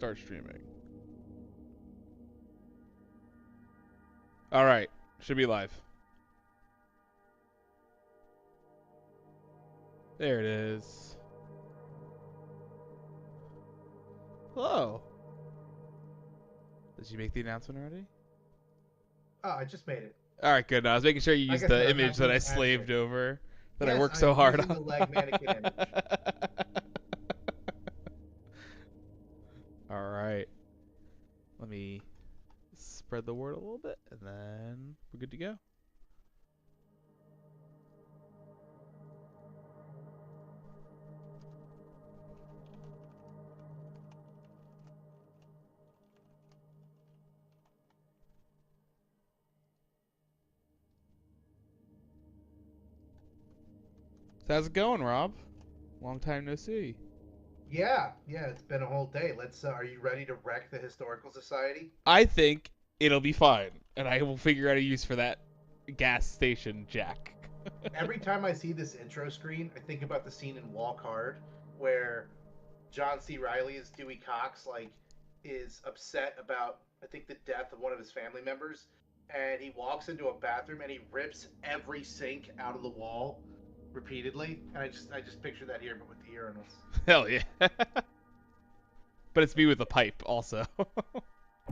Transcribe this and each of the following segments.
Start streaming. All right, should be live. There it is. Hello. Did you make the announcement already? Oh, I just made it. All right, good. I was making sure you Like used I the said, I'm image not that being I accurate. slaved over, that I Yes, worked I so am hard using on. the leg mannequin image. All right. Let me spread the word a little bit, and then we're good to go. So how's it going, Rob? Long time no see. Yeah, it's been a whole day. Let's. Are you ready to wreck the historical society? I think it'll be fine, and I will figure out a use for that gas station jack. Every time I see this intro screen, I think about the scene in Walk Hard where John C. Riley as Dewey Cox is upset about I think the death of one of his family members, and he walks into a bathroom and he rips every sink out of the wall repeatedly, and I just picture that here, but with the urinals. Hell yeah. But it's me with a pipe also.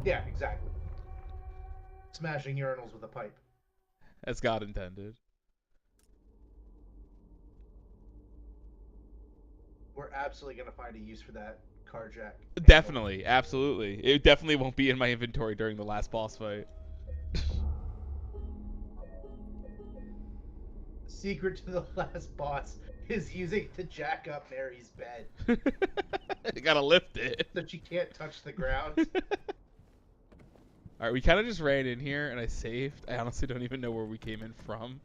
Yeah, exactly. Smashing urinals with a pipe. As God intended. We're absolutely gonna find a use for that carjack handle. Definitely, absolutely. It definitely won't be in my inventory during the last boss fight. Secret to the last boss is using it to jack up Mary's bed You gotta lift it. so she can't touch the ground. Alright, we kind of just ran in here and I saved. I honestly don't even know where we came in from.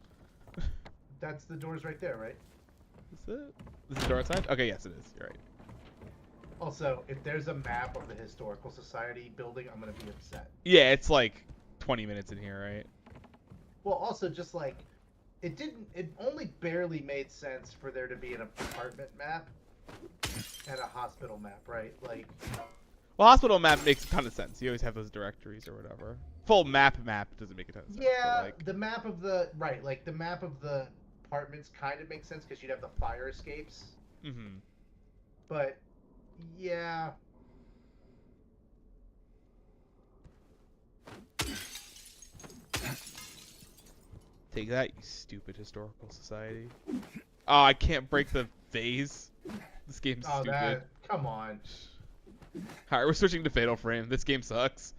That's the doors right there, right? Is it? Is the door outside? Okay, yes, it is. You're right. Also, if there's a map of the historical society building, I'm gonna be upset. Yeah, it's like 20 minutes in here, right? Well, also just like it only barely made sense for there to be an apartment map and a hospital map, right? Like, Well, hospital map makes a ton of sense. You always have those directories or whatever. Full map doesn't make a ton of sense. yeah, But like, the map of the right, like the map of the apartments kind of makes sense because you'd have the fire escapes. mm-hmm. But yeah, Take that, you stupid historical society. Oh, I can't break the vase. This game's oh stupid. that come on. Alright, we're switching to Fatal Frame. This game sucks.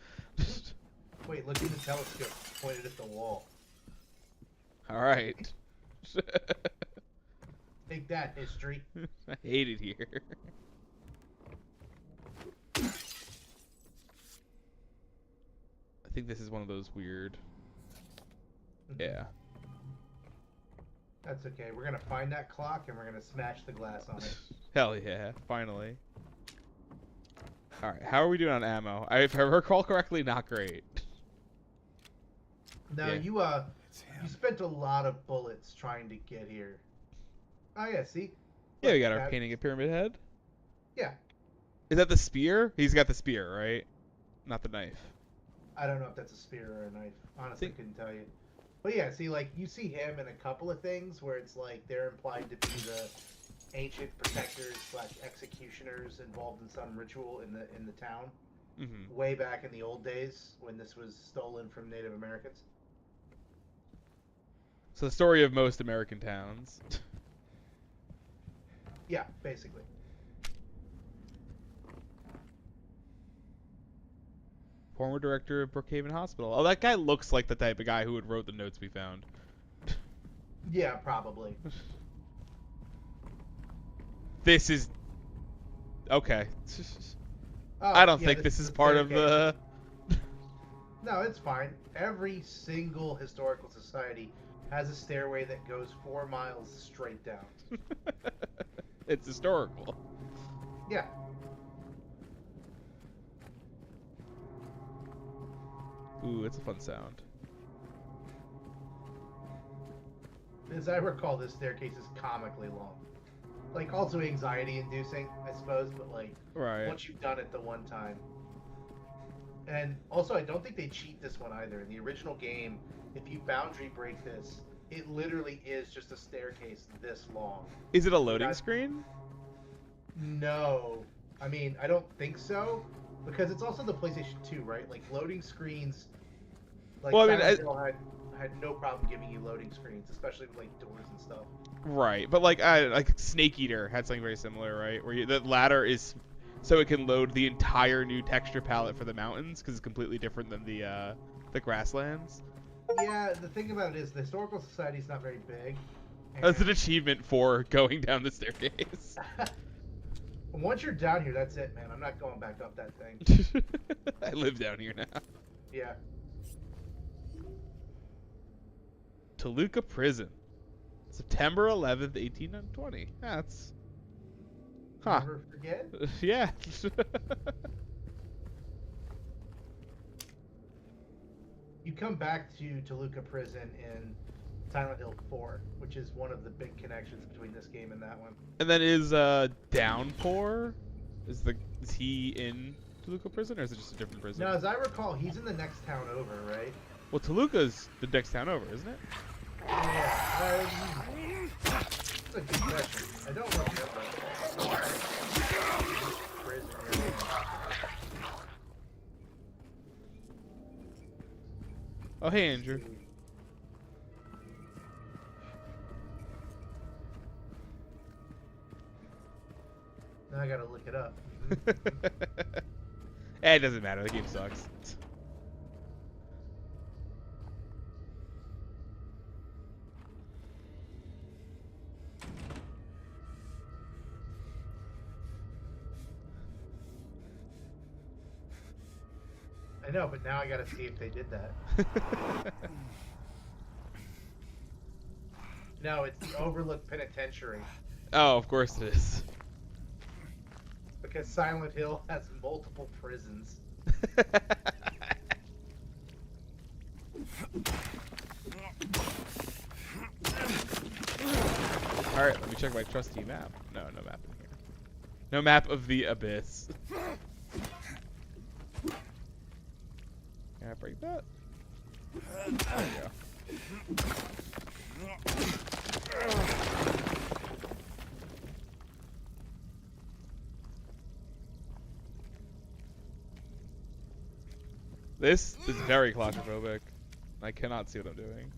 Wait, look at the telescope pointed at the wall. Alright. Take that, history. I hate it here. I think this is one of those weird. Yeah. That's okay. We're gonna find that clock and we're gonna smash the glass on it. Hell yeah, finally. Alright, how are we doing on ammo? If I recall correctly, not great. No, Yeah. you spent a lot of bullets trying to get here. Oh yeah, see? Yeah, we Look, got our that- painting a pyramid head. Yeah, Is that the spear? He's got the spear, right? Not the knife. I don't know if that's a spear or a knife. Honestly, Think- couldn't tell you. But yeah, see, like you see him in a couple of things where it's like they're implied to be the ancient protectors / executioners involved in some ritual in the town Mm-hmm. way back in the old days when this was stolen from Native Americans. So the story of most American towns. Yeah, basically. Former director of Brookhaven Hospital. Oh, that guy looks like the type of guy who would wrote the notes we found. Yeah, probably. This is okay. Oh, I don't yeah, think this is the part of staircase. the. No, it's fine. Every single historical society has a stairway that goes 4 miles straight down. It's historical. Yeah. Ooh, it's a fun sound. As I recall, this staircase is comically long. like also anxiety inducing, I suppose, but like Right. once you've done it the one time. And also I don't think they cheat this one either. In the original game, if you boundary break this, it literally is just a staircase this long. Is it a You're loading not screen? No. I mean, I don't think so. Because it's also the PlayStation 2, right? Like loading screens like Well, I mean, Silent Hill had no problem giving you loading screens, especially with like doors and stuff. right. But like Snake Eater had something very similar, right? Where the ladder is so it can load the entire new texture palette for the mountains because it's completely different than the grasslands. Yeah, the thing about it is the Historical Society is not very big. That's an And achievement for going down the staircase. once you're down here, that's it, man. I'm not going back up that thing. I live down here now. Yeah. Toluca Prison. September 11th, 1820. That's... Huh. Never forget. Yeah. You come back to Toluca Prison in Silent Hill 4, which is one of the big connections between this game and that one. And then is Downpour? Is he in Toluca Prison, or is it just a different prison? Now, as I recall, he's in the next town over, right? Well, Toluca's the next town over, isn't it? Yeah. That's a good question. I don't remember. Prison area. Oh, hey, Andrew. Now I gotta look it up. It doesn't matter. The game sucks. I know, but now I gotta see if they did that. No, it's the Overlook Penitentiary. Oh, of course it is. Because Silent Hill has multiple prisons. Alright, let me check my trusty map. No map in here. No map of the abyss. Can I break that? There we go. This is very claustrophobic. I cannot see what I'm doing.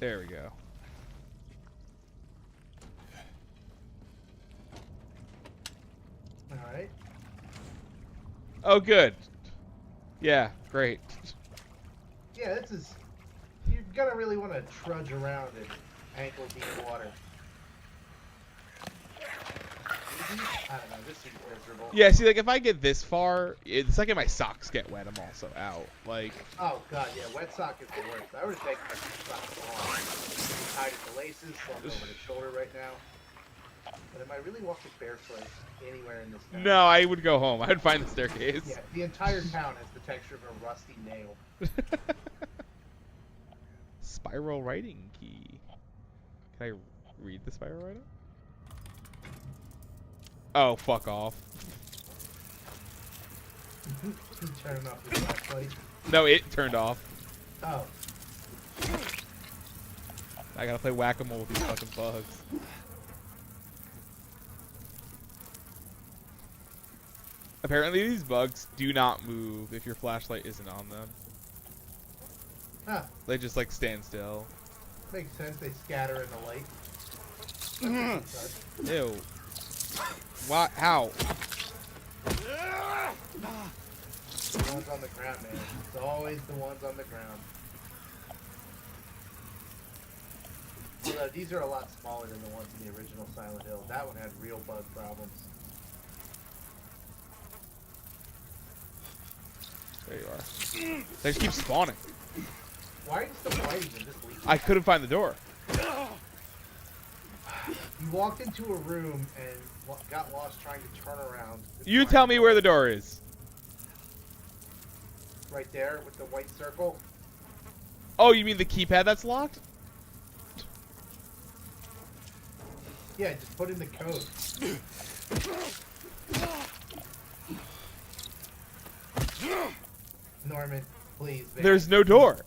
There we go. Alright. Oh, good. Yeah, great. Yeah, this is... You're gonna really want to trudge around in ankle-deep water. I don't know, this seems miserable. Yeah, see, like, if I get this far, the second my socks get wet, I'm also out. Like... Oh, God, yeah, wet sock is the worst. I would have taken my socks off. Tied at the laces, slung over the shoulder right now. But am I really walking barefoot anywhere in this town? No, I would go home. I would find the staircase. Yeah, the entire town has the texture of a rusty nail. Spiral writing key. Can I read the spiral writing? Oh, fuck off. Turn off your flashlight. No, it turned off. Oh. I gotta play whack-a-mole with these fucking bugs. Apparently these bugs do not move if your flashlight isn't on them. Huh. They just like stand still. Makes sense, they scatter in the light. Ew. What? How? The ones on the ground, man. It's always the ones on the ground. Although these are a lot smaller than the ones in the original Silent Hill. That one had real bug problems. There you are. They just keep spawning. Why are you still fighting them? Just leave. I couldn't find the door. You walked into a room and got lost trying to turn around. You tell me where the door is. right there with the white circle. Oh, you mean the keypad that's locked? Yeah, just put in the code. Norman, please, man. There's no door.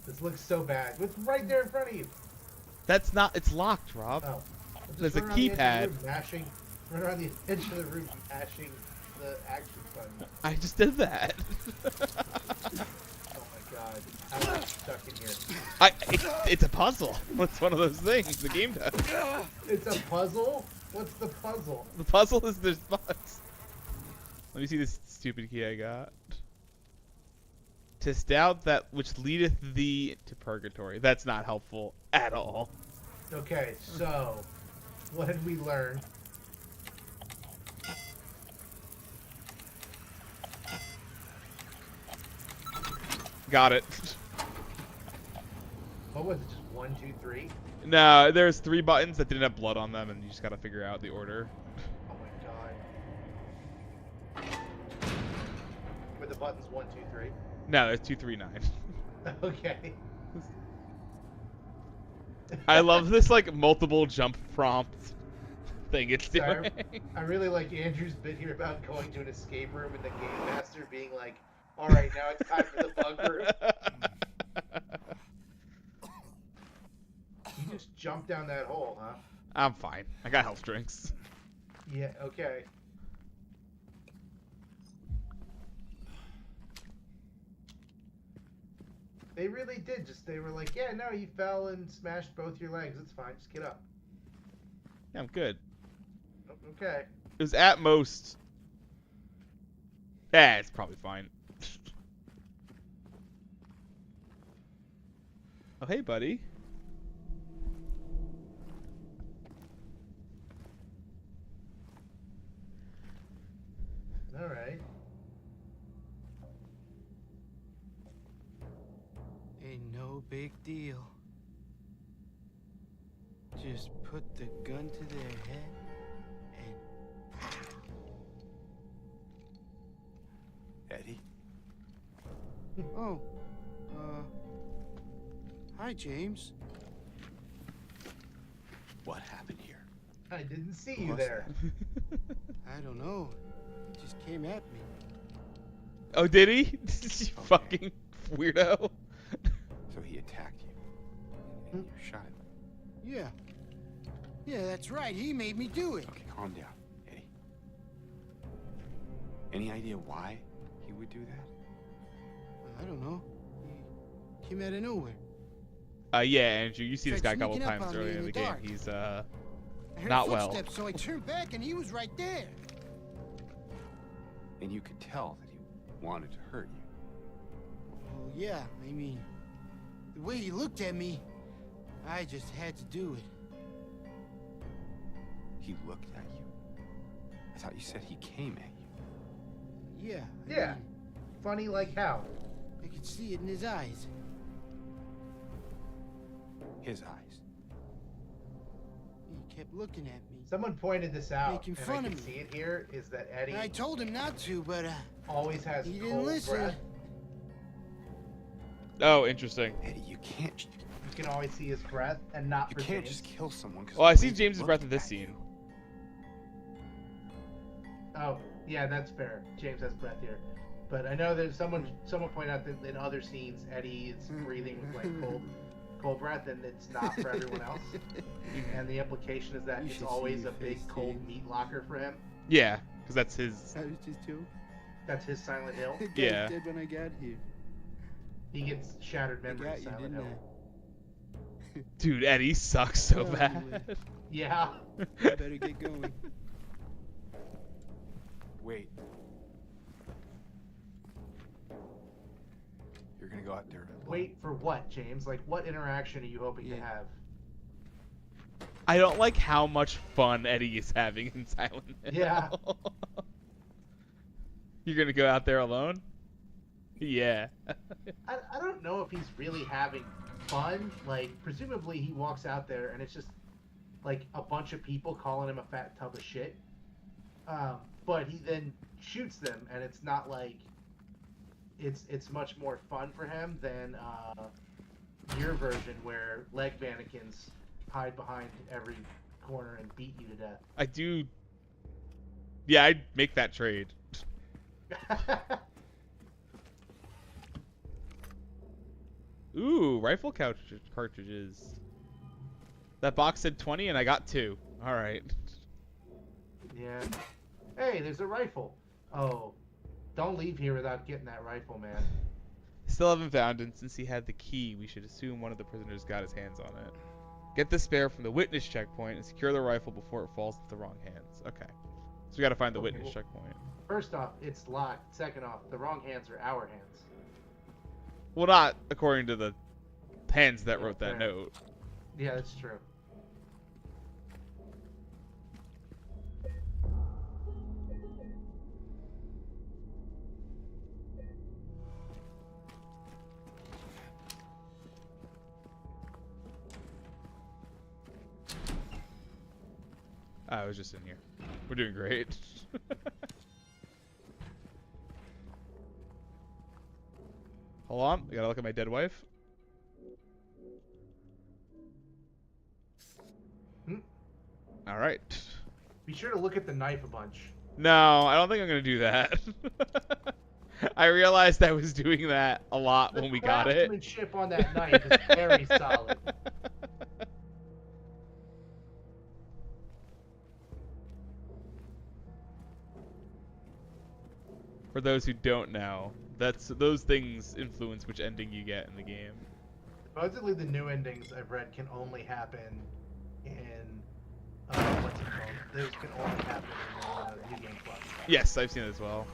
This looks so bad. It's right there in front of you. That's not. It's locked, Rob. Oh. There's a keypad. Run around the edge of the room, mashing the action button. I just did that. Oh my god. How am I stuck in here? It's a puzzle. It's one of those things the game does. It's a puzzle? What's the puzzle? The puzzle is there's bugs. Let me see this stupid key I got. Tis doubt that which leadeth thee to purgatory. That's not helpful at all. Okay, so what did we learn? Got it. What was it? Just 1, 2, 3? No, there's 3 buttons that didn't have blood on them, and you just gotta figure out the order. Oh my god. Were the buttons 1, 2, 3? No, there's 2, 3, 9. Okay. I love this like multiple jump prompt thing it's doing. I really like Andrew's bit here about going to an escape room and the game master being like, "All right, now it's time for the bug room." You just jumped down that hole, huh? I'm fine. I got health drinks. Yeah. Okay. They really did. They were like, "Yeah, no, you fell and smashed both your legs. It's fine. Just get up." Yeah, I'm good. Okay. It was at most. Yeah, it's probably fine. Oh, hey, buddy. All right. Ain't no big deal. Just put the gun to their head and... Eddie? Oh, hi, James. What happened here? I didn't see you Was there. I don't know. He just came at me. Oh, did he? You fucking weirdo. So he attacked you. And you shot him. Yeah. Yeah, that's right. He made me do it. Okay, calm down, Eddie. Any idea why he would do that? I don't know. He came out of nowhere. Yeah, Andrew, you see this guy a couple Sneaking up times on me earlier in in the the game. dark. He's I heard not well. footsteps, so I turned back and he was right there. And you could tell that he wanted to hurt you. Well, yeah, I mean, the way he looked at me, I just had to do it. He looked at you? I thought you said he came at you. Yeah. Yeah. Funny like how? I could see it in his eyes. His eyes. He kept looking at me. Someone pointed this out, Making and fun I of can me. see it here, is that Eddie I told him not to, but always has he didn't cold listen. breath. Oh, interesting. Eddie, you can't. You can always see his breath, and not You for can't James. just kill someone. 'Cause Well, I the see way he James's breath in looked this at scene. Oh, yeah, that's fair. James has breath here. But I know that someone pointed out that in other scenes, Eddie is breathing with like cold breath, and it's not for everyone else. And the implication is that You it's should see always your a big face, cold James. meat locker for him. Yeah, because that's his. That was just joke. That's his Silent Hill. The guy's Yeah. dead when I got here. He gets shattered I memory got of you, Silent didn't Hill. I? Dude, Eddie sucks so Oh, bad. anyway. Yeah. I better get going. Wait. You're gonna go out there. Wait for what, James? Like, what interaction are you hoping to Yeah. have? I don't like how much fun Eddie is having in Silent Hill. Yeah. You're gonna go out there alone? Yeah. I don't know if he's really having fun. Like, presumably he walks out there and it's just like a bunch of people calling him a fat tub of shit. But he then shoots them, and it's not like it's much more fun for him than your version where leg mannequins hide behind every corner and beat you to death. I do. Yeah, I'd make that trade. Ooh, rifle cartridges. That box said 20 and I got 2. All right. Yeah. Hey, there's a rifle. Oh, don't leave here without getting that rifle, man. Still haven't found him. Since he had the key, we should assume one of the prisoners got his hands on it. Get the spare from the witness checkpoint and secure the rifle before it falls into the wrong hands. Okay. So we gotta find the witness checkpoint. First off, it's locked. Second off, the wrong hands are our hands. Well, not according to the hands that wrote that Fair. note. Yeah, that's true. I was just in here. We're doing great. Hold on, I gotta look at my dead wife. All right. Be sure to look at the knife a bunch. No, I don't think I'm gonna do that. I realized I was doing that a lot when we got it. The craftsmanship on that knife is very solid. For those who don't know, those things influence which ending you get in the game. Supposedly, the new endings I've read can only happen in what's it called? Those can only happen in New Game Plus. Yes, I've seen it as well.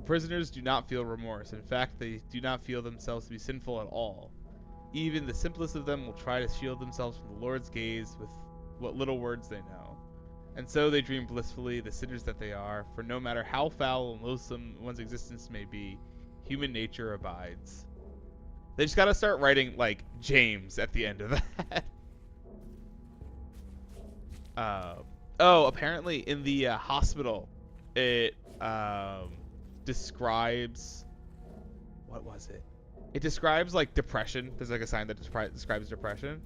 Prisoners do not feel remorse. In fact, they do not feel themselves to be sinful at all. Even the simplest of them will try to shield themselves from the Lord's gaze with what little words they know. And so they dream blissfully, the sinners that they are, for no matter how foul and loathsome one's existence may be, human nature abides. They just gotta start writing, like, James at the end of that. Oh, apparently in the hospital, it describes, what was it? It describes like depression. There's like a sign that describes depression.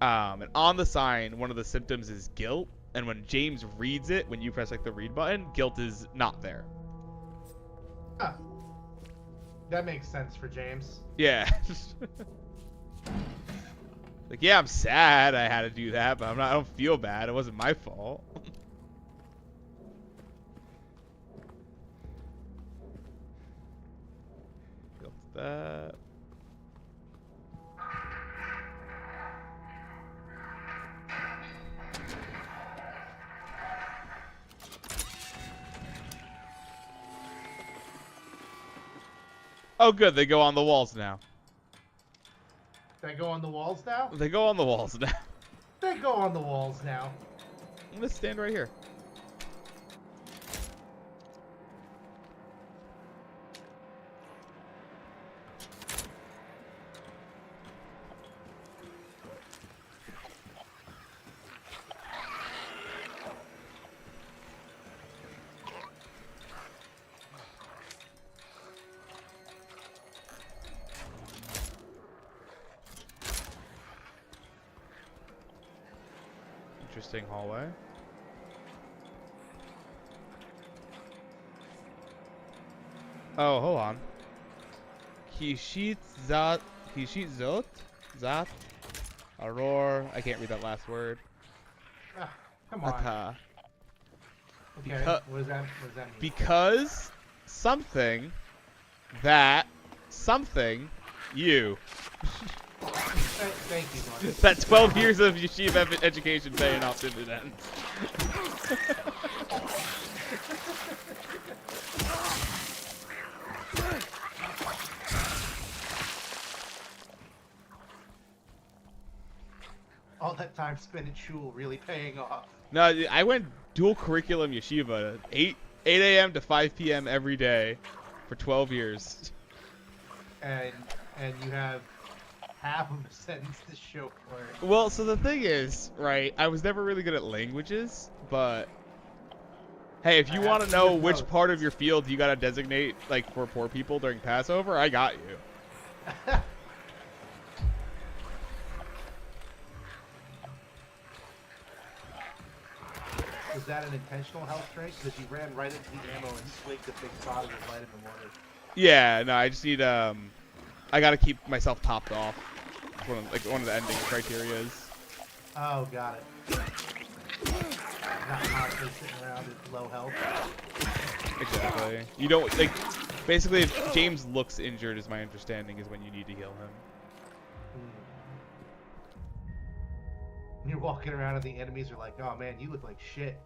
And on the sign, one of the symptoms is guilt. And when James reads it, when you press like the read button, guilt is not there. Huh. That makes sense for James. Yeah. Like, yeah, I'm sad I had to do that, but I don't feel bad. It wasn't my fault. That. Oh, good. They go on the walls now. They go on the walls now? They go on the walls now. They go on the walls now. I'm gonna stand right here. Interesting hallway. Oh, hold on. Zat Auror. I can't read that last word. Ah, come on. Ata. Okay, what does that mean? Because something that something you. Thank you, Mark. That 12 years of yeshiva education paying off dividends. All that time spent at shul really paying off. No, I went dual curriculum yeshiva 8 a.m. to 5 p.m. every day for 12 years. And you have half of a sentence to show for it. Well, so the thing is, right, I was never really good at languages, but hey, if you want to know which part of your field you got to designate, like, for poor people during Passover, I got you. Was that an intentional health drink? Because you ran right into the ammo and swigged a big pot of the vitamin water. Yeah, no, I just need, I got to keep myself topped off. It's one of the ending criterias. Oh, got it. Not constantly sitting around at low health. Exactly. You don't, like, basically if James looks injured, is my understanding, is when you need to heal him. You're walking around and the enemies are like, oh man, you look like shit.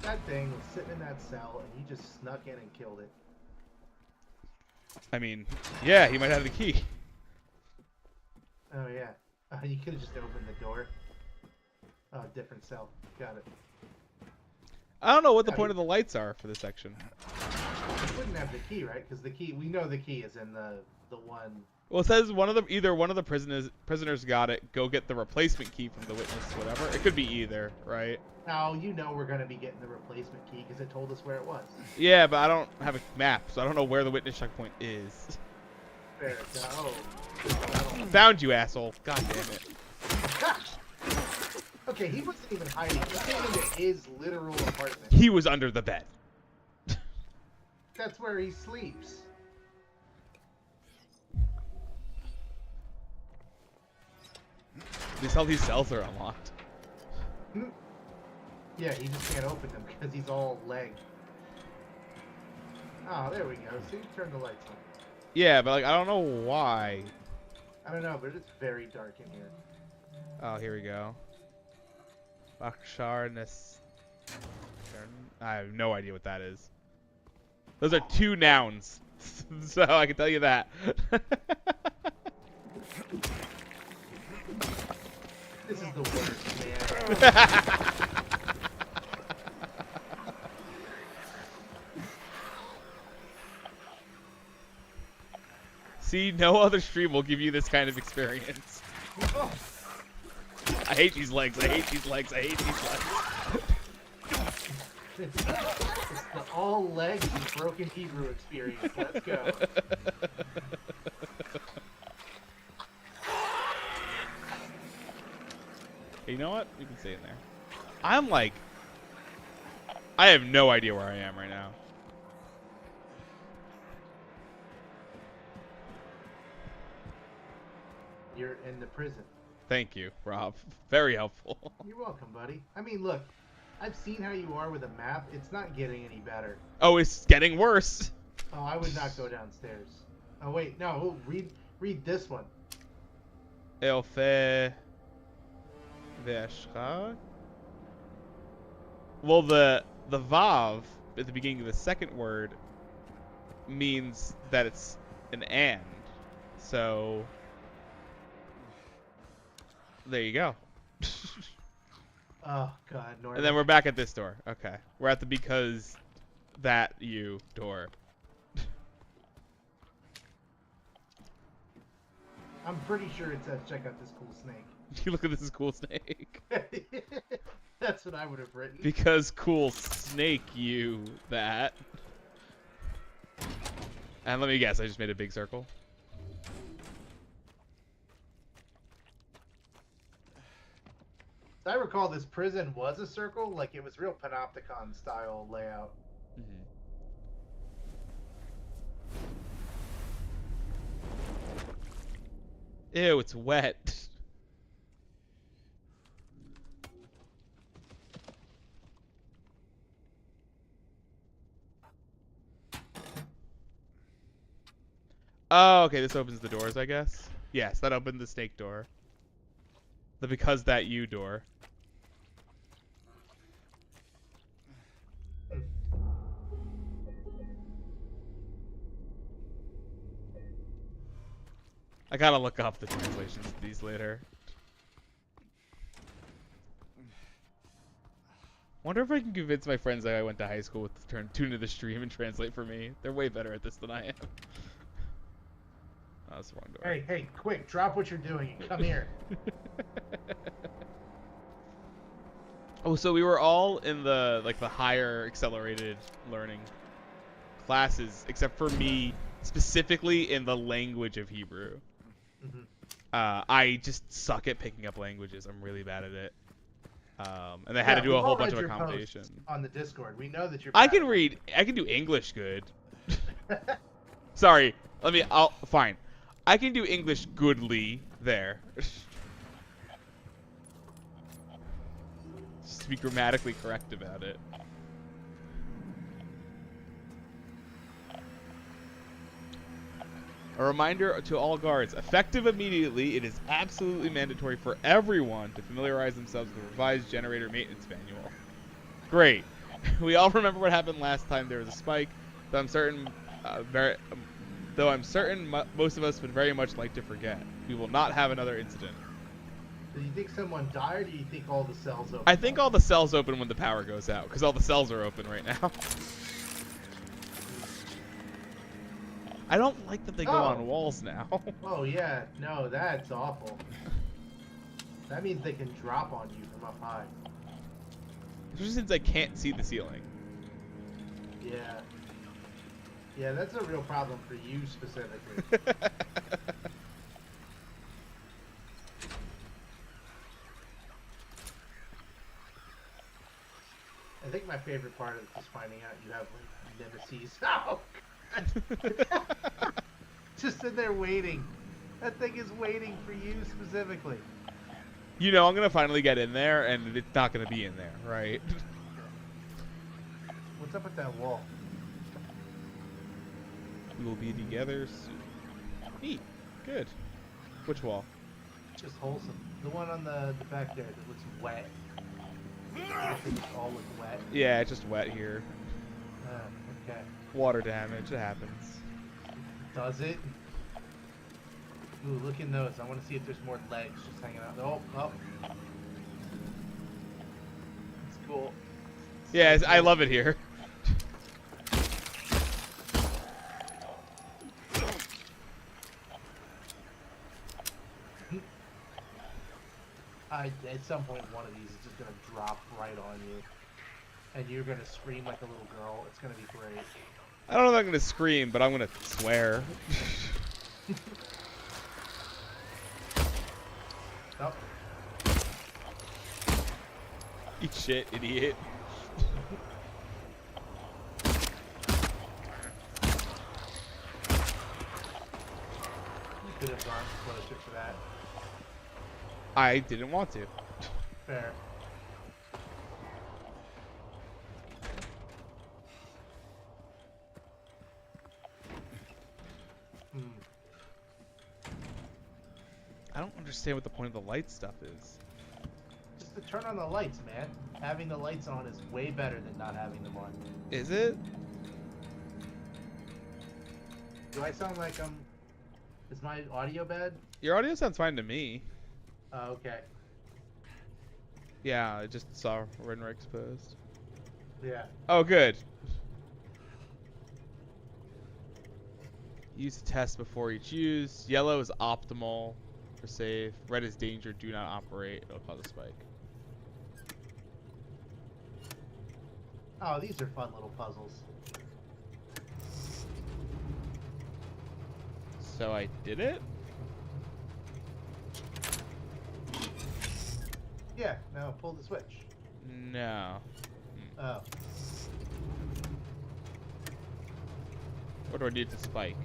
That thing was sitting in that cell and you just snuck in and killed it. I mean, yeah, he might have the key. Oh yeah. You could have just opened the door. Oh, different cell. Got it. I don't know what the point of the lights are for this section. You wouldn't have the key, right? Because the key, we know the key is in the one. Well, it says either one of the prisoners got it. Go get the replacement key from the witness, whatever. It could be either, right? Now you know we're gonna be getting the replacement key because it told us where it was. Yeah, but I don't have a map, so I don't know where the witness checkpoint is. Fair. Oh. Found you, asshole! God damn it! Okay, he wasn't even hiding. He came into his literal apartment. He was under the bed. That's where he sleeps. At least all these cells are unlocked. Yeah, he just can't open them because he's all leg. Oh, there we go. See, turn the lights on. Yeah, but like I don't know why. I don't know, but it's very dark in here. Oh, here we go. Baksharness. I have no idea what that is. Those are two nouns, so I can tell you that. This is the worst, man. See, no other stream will give you this kind of experience. Oh. I hate these legs. I hate these legs. I hate these legs. It's the all legs and broken Hebrew experience. Let's go. Hey, you know what? You can stay in there. I'm like, I have no idea where I am right now. You're in the prison. Thank you, Rob. Very helpful. You're welcome, buddy. I mean, look, I've seen how you are with a map. It's not getting any better. Oh, it's getting worse. Oh, I would not go downstairs. Oh, wait, no, read this one. Elfe Veshra. Well, the Vav at the beginning of the second word means that it's an and. So there you go. Oh, God, Norman. And then we're back at this door. Okay. We're at the because that you door. I'm pretty sure it says check out this cool snake. You look at this cool snake. That's what I would have written. Because cool snake you that. And let me guess, I just made a big circle. I recall this prison was a circle, like it was real panopticon style layout. Mm-hmm. Ew, it's wet. Oh, okay, this opens the doors, I guess. Yes, that opened the snake door. The because that you door. I gotta look up the translations of these later. Wonder if I can convince my friends that I went to high school with to tune into the stream and translate for me. They're way better at this than I am. Oh, that's the wrong door. Hey, quick, drop what you're doing and come here. Oh, so we were all in the higher accelerated learning classes, except for me specifically in the language of Hebrew. Mm-hmm. I just suck at picking up languages. I'm really bad at it. And they had to do a whole bunch of accommodation. On the Discord, we know that you're. I can do English good. Sorry, fine. I can do English goodly there. Just to be grammatically correct about it. A reminder to all guards, effective immediately, it is absolutely mandatory for everyone to familiarize themselves with the revised generator maintenance manual. Great. We all remember what happened last time there was a spike, though I'm certain most of us would very much like to forget. We will not have another incident. Do you think someone died, or do you think all the cells open? I think all the cells open when the power goes out, because all the cells are open right now. I don't like that they go on walls now. Oh yeah, no, that's awful. That means they can drop on you from up high. Especially since I can't see the ceiling. Yeah. Yeah, that's a real problem for you specifically. I think my favorite part is just finding out you have nemesis. Oh, God. Just in there waiting. That thing is waiting for you specifically. You know, I'm gonna finally get in there, and it's not gonna be in there, right? What's up with that wall? We will be together soon. Neat. Good. Which wall? Just wholesome. The one on the back there that looks wet. I think it's all look wet. Yeah, it's just wet here. Okay. Water damage, it happens. Does it? Ooh, look in those. I want to see if there's more legs just hanging out. Oh. It's cool. Yeah, I love it here. At some point, one of these is just going to drop right on you. And you're going to scream like a little girl. It's going to be great. I don't know if I'm gonna scream, but I'm gonna swear. Oh. Eat shit, idiot. You could have gone closer to that. I didn't want to. Fair. I don't understand what the point of the light stuff is. Just to turn on the lights, man. Having the lights on is way better than not having them on. Is it? Do I sound like is my audio bad? Your audio sounds fine to me. Oh, okay. Yeah, I just saw Renner exposed. Yeah. Oh, good. Use the test before each use. Yellow is optimal for safe. Red is danger. Do not operate. It'll cause a spike. Oh, these are fun little puzzles. So I did it? Yeah, now pull the switch. No. Oh. What do I need to spike?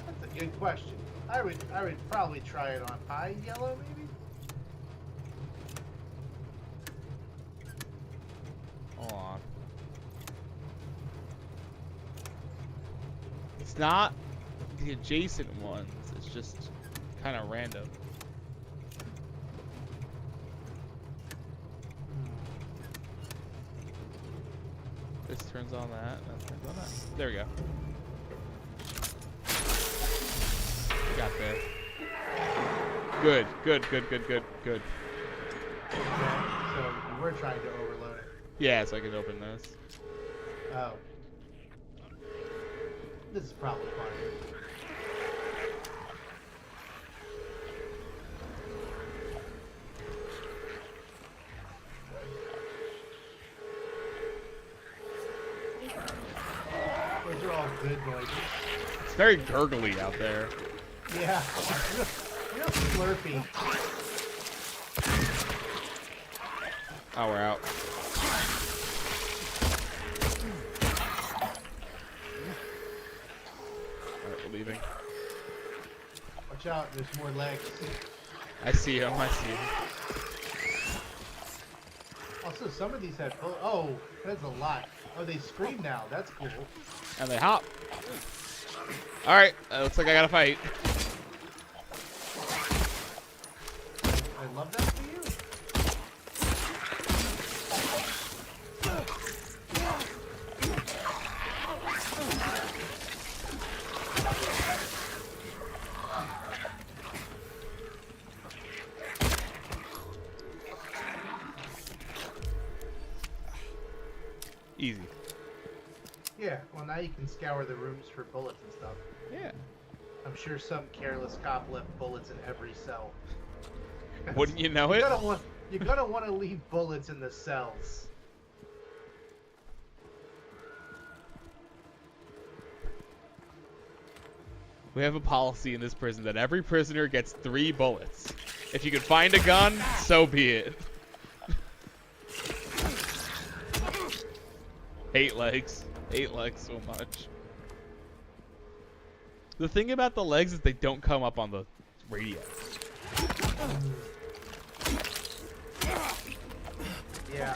That's a good question. I would probably try it on high yellow, maybe? Hold on. It's not the adjacent ones. It's just kind of random. This turns on that turns on that. There we go. Got there. Good, good, good, good, good, good. Okay, so you were trying to overload it. Yeah, so I can open this. Oh. This is probably fine. Those are all good noises. It's very gurgly out there. Yeah, real slurpy. Oh, we're out. Alright, we're leaving. Watch out, there's more legs. I see him, I see him. Also, some of these have... Oh, that's a lot. Oh, they scream now. That's cool. And they hop. Alright, looks like I gotta fight. I love that for you. Easy. Yeah, well now you can scour the rooms for bullets and stuff. Yeah. I'm sure some careless cop left bullets in every cell. Wouldn't you know it? You're gonna want to leave bullets in the cells. We have a policy in this prison that every prisoner gets 3 bullets. If you can find a gun, so be it. 8 legs. 8 legs so much. The thing about the legs is they don't come up on the radio. Yeah.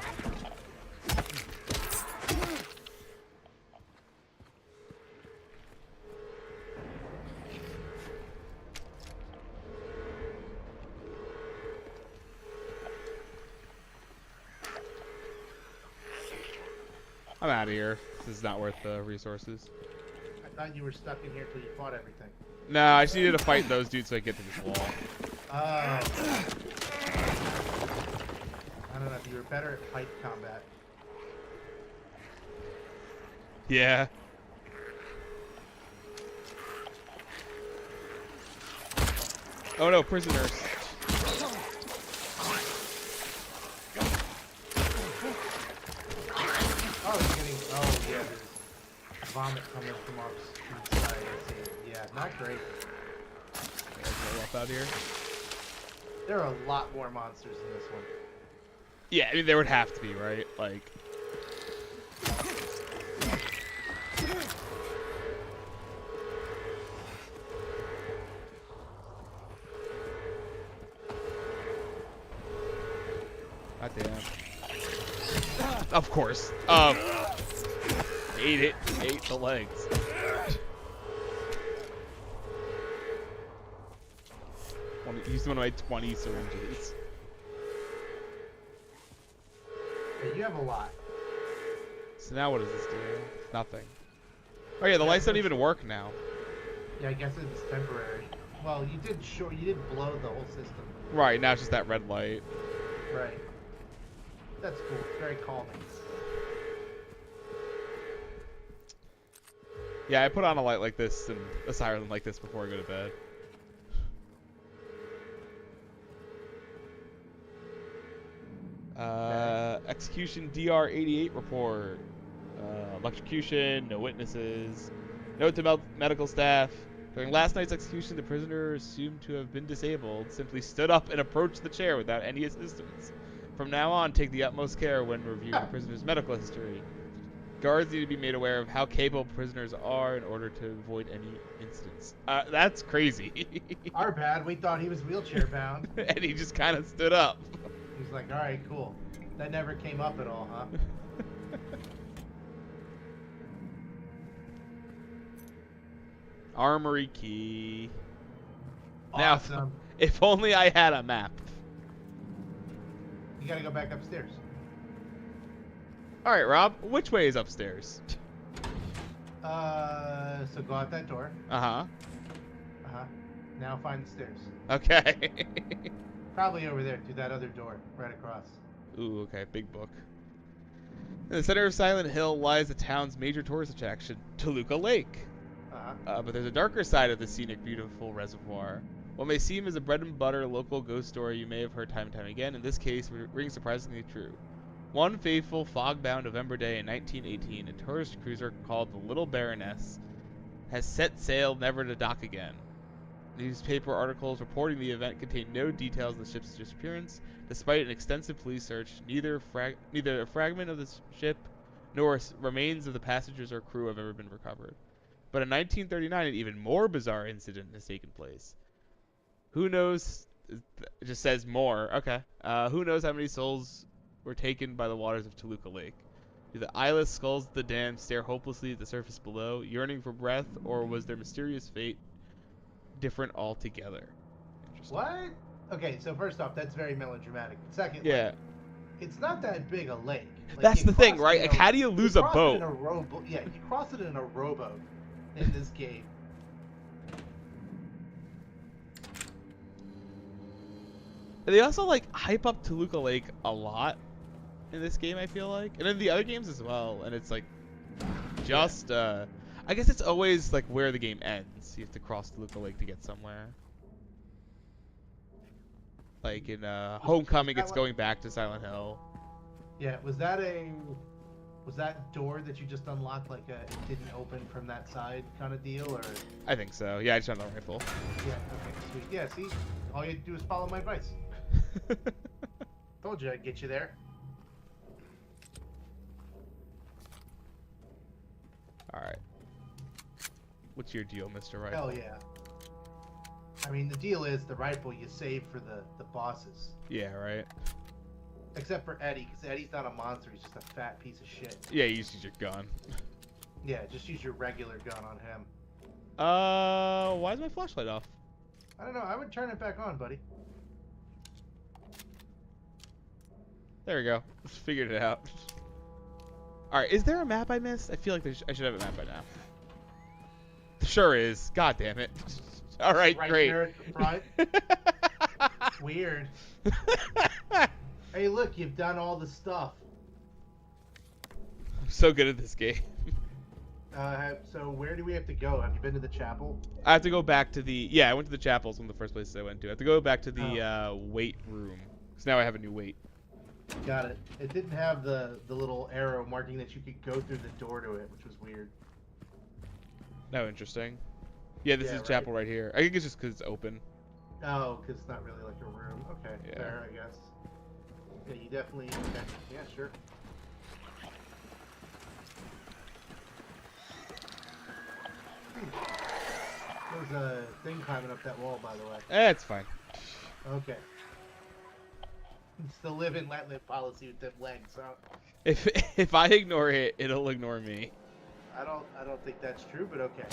I'm out of here. This is not worth the resources. I thought you were stuck in here till you fought everything. No, I just needed to fight those dudes so I could get to this wall. I don't know if you were better at fight combat. Yeah. Oh no, prisoners. Oh, you're getting... Oh, yeah, there's vomit coming from outside. I see. Yeah, not great. Let's roll up out here. There are a lot more monsters in this one. Yeah, I mean, there would have to be, right? Like... God damn. Of course. Ate it. Ate the legs. Use one of my 20 syringes. Yeah, you have a lot. So now what does this do? Nothing. Oh yeah, the lights don't even work now. Yeah, I guess it's temporary. Well, you did blow the whole system. Right, now it's just that red light. Right. That's cool. It's very calming. Yeah, I put on a light like this and a siren like this before I go to bed. Execution DR-88 report. Electrocution, no witnesses. Note to medical staff. During last night's execution, the prisoner, assumed to have been disabled, simply stood up and approached the chair without any assistance. From now on, take the utmost care when reviewing the prisoner's medical history. Guards need to be made aware of how capable prisoners are in order to avoid any incidents. That's crazy. Our bad. We thought he was wheelchair bound. And he just kind of stood up. He's like, all right, cool. That never came up at all, huh? Armory key. Awesome. Now, if only I had a map. You gotta go back upstairs. All right, Rob. Which way is upstairs? So go out that door. Uh-huh. Uh-huh. Now find the stairs. Okay. Probably over there, through that other door, right across. Ooh, okay, big book. In the center of Silent Hill lies the town's major tourist attraction, Toluca Lake. Uh-huh. But there's a darker side of the scenic, beautiful reservoir. What may seem as a bread and butter local ghost story you may have heard time and time again, in this case, rings surprisingly true. One fateful, fog-bound November day in 1918, a tourist cruiser called the Little Baroness has set sail never to dock again. Newspaper articles reporting the event contain no details of the ship's disappearance. Despite an extensive police search, neither a fragment of the ship nor remains of the passengers or crew have ever been recovered. But in 1939, an even more bizarre incident has taken place. Who knows? It just says more. Okay. Who knows how many souls were taken by the waters of Toluca Lake? Do the eyeless skulls of the damned stare hopelessly at the surface below, yearning for breath, or was their mysterious fate different altogether? Interesting. What? Okay, so first off, that's very melodramatic. Second, Yeah. it's not that big a lake. That's You the thing, cross it right? in Like, how do you lose a cross it boat? in a rowboat. Yeah, you cross it in a rowboat in this game. They also like hype up Toluca Lake a lot in this game, I feel like, and in the other games as well. And it's like just I guess it's always like where the game ends. You have to cross Toluca Lake to get somewhere. Like in Homecoming, that it's what- going back to Silent Hill. Yeah, was that door that you just unlocked like it didn't open from that side kind of deal, or? I think so. Yeah, I just found the rifle. Yeah. Okay. Sweet. Yeah. See, all you had to do is follow my advice. Told you I'd get you there. All right. What's your deal, Mr. Rifle? Hell yeah. I mean, the deal is the rifle you save for the bosses. Yeah, right. Except for Eddie, because Eddie's not a monster. He's just a fat piece of shit. Yeah, you just use your gun. Yeah, just use your regular gun on him. Why is my flashlight off? I don't know. I would turn it back on, buddy. There we go. Figured it out. All right, is there a map I missed? I feel like I should have a map by now. Sure is. God damn it. All right, great. There at the front. Weird. Hey, look, you've done all the stuff. I'm so good at this game. So where do we have to go? Have you been to the chapel? I have to go back to the... Yeah, I went to the chapel. It's one of the first places I went to. I have to go back to the weight room. Because now I have a new weight. Got it. It didn't have the little arrow marking that you could go through the door to it, which was weird. Oh, interesting. Yeah, this is right. chapel right here. I think it's just because it's open. Oh, because it's not really like a room. Okay, Yeah. fair, I guess. Yeah, you definitely... Okay. Yeah, sure. There's a thing climbing up that wall, by the way. It's fine. Okay. It's the live and let live policy with them legs, huh? If I ignore it, it'll ignore me. I don't think that's true, but okay.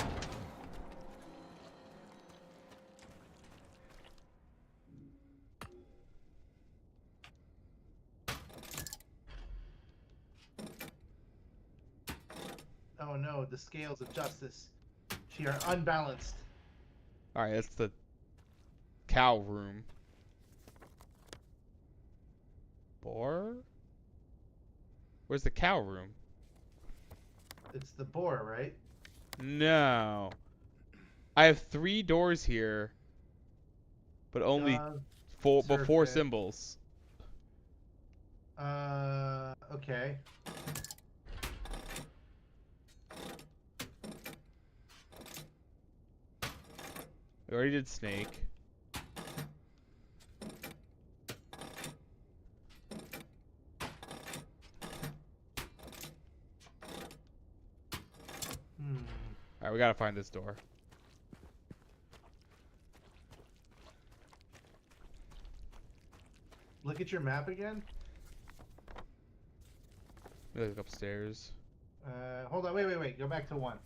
Oh no, the scales of justice. She are unbalanced. Alright, that's the cow room. Boar? Where's the cow room? It's the boar, right? No. I have 3 doors here, but only four Serpent. symbols. Okay. We already did snake. Alright, we gotta find this door. Look at your map again. Let me look upstairs. Hold on, wait. Go back to 1.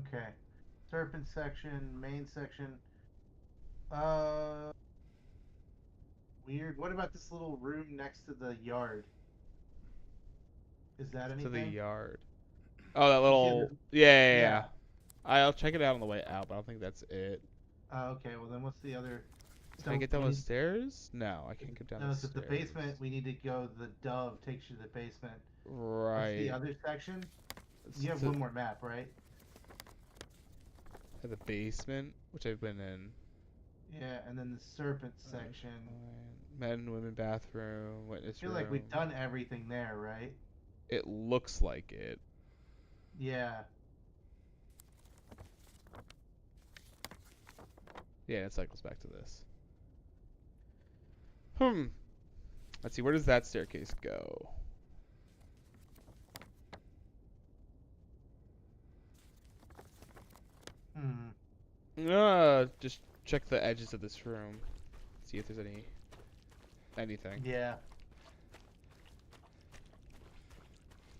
Okay. Serpent section, main section. Weird. What about this little room next to the yard? Is that anything? To the yard. Oh, that little... Yeah. I'll check it out on the way out, but I don't think that's it. Okay, well then what's the other? Can I get down we the need- stairs? No, I can't get down No, the it's at the stairs. basement. We need to go. The dove takes you to the basement. What's the Right. other section? It's You have one more map, right? at the basement, which I've been in. Yeah, and then the serpent section. Men and women bathroom, I witness feel room. like we've done everything there, right? It looks like it. Yeah. Yeah, it cycles back to this. Let's see, where does that staircase go? Just check the edges of this room. See if there's anything. Yeah.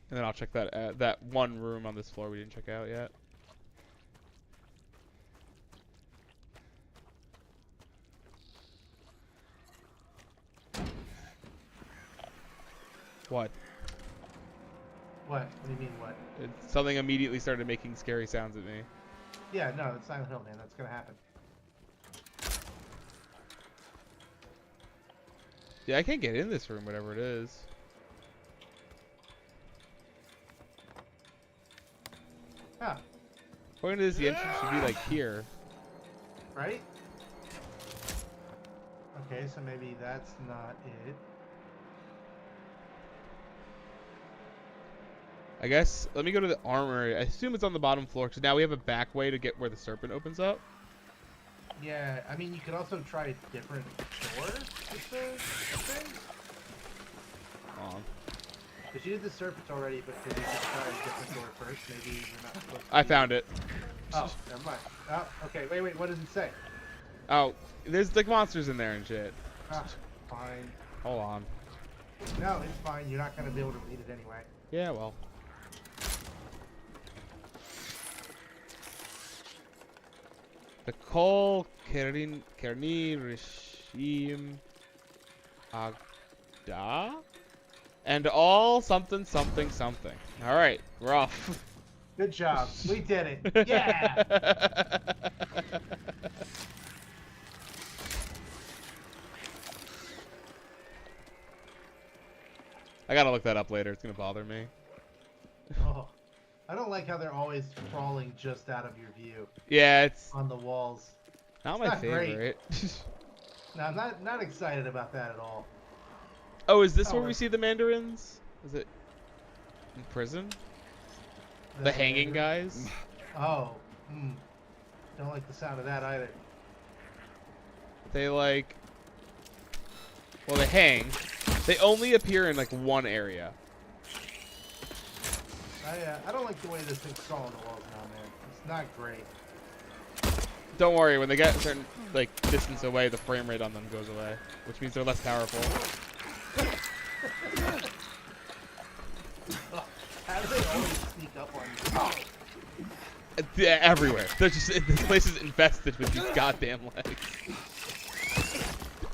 And then I'll check that one room on this floor we didn't check out yet. What? What? What do you mean what? Something immediately started making scary sounds at me. Yeah, no, it's Silent Hill, man. That's gonna happen. Yeah, I can't get in this room, whatever it is. Huh. According to this, the entrance should be like here. Right? Okay, so maybe that's not it. I guess, let me go to the armory. I assume it's on the bottom floor, because now we have a back way to get where the serpent opens up. Yeah, I mean, you could also try a different door with the thing. Because you did the serpent already, but could you just try a different door first? Maybe you're not supposed to. I found it. Oh, never mind. Oh, okay, wait, what does it say? Oh, there's like monsters in there and shit. Ah, fine. Hold on. No, it's fine. You're not going to be able to read it anyway. Yeah, well. The Kol Kerni Rishim Agda? And all something. Alright, we're off. Good job. We did it. Yeah! I gotta look that up later. It's gonna bother me. Oh, I don't like how they're always crawling just out of your view. Yeah, it's on the walls. not It's my not great. favorite. No, I'm not excited about that at all. Oh, is this Oh, where we're- we see the mandarins? Is it in prison? The hanging guys? Oh, don't like the sound of that either. They like... Well, they hang. They only appear in like one area. I don't like the way this thing's crawling the walls now, man. It's not great. Don't worry, when they get a certain like distance away, the frame rate on them goes away, which means they're less powerful. How do they always sneak up on you? Yeah, everywhere. They're just this place is infested with these goddamn legs.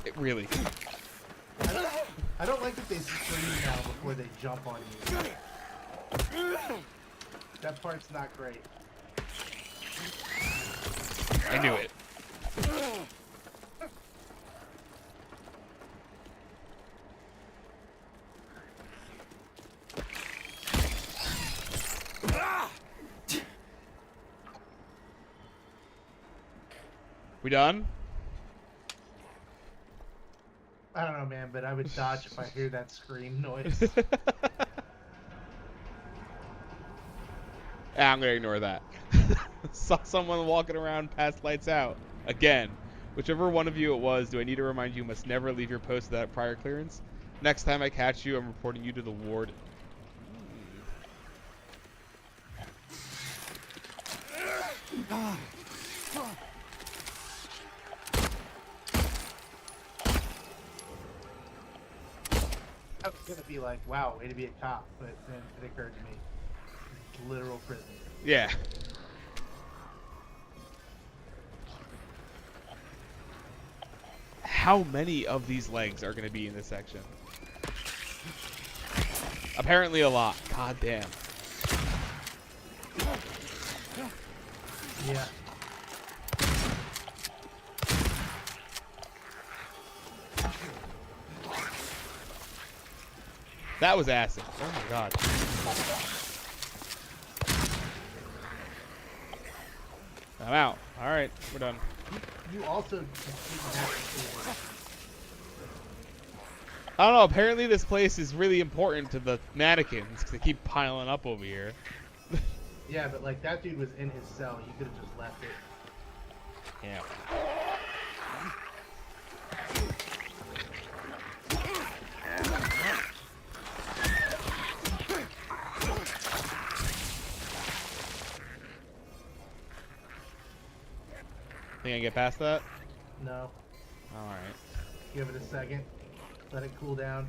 It really. I don't like that they scream now before they jump on you. That part's not great. I knew it. We done? I don't know, man, but I would dodge if I hear that scream noise. I'm gonna ignore that. Saw someone walking around past lights out. Again. Whichever one of you it was, do I need to remind you must never leave your post without prior clearance? Next time I catch you, I'm reporting you to the ward. I was gonna be like, wow, way to be a cop, but then it occurred to me, it's literal prison. Yeah. How many of these legs are going to be in this section? Apparently a lot. God damn. Yeah. That was acid. Oh my god. I'm out. Alright, we're done. You also didn't have to. I don't know, apparently this place is really important to the mannequins because they keep piling up over here. Yeah, but like that dude was in his cell. You could have just left it. Yeah. Think I can get past that? No. Alright. Give it a second. Let it cool down.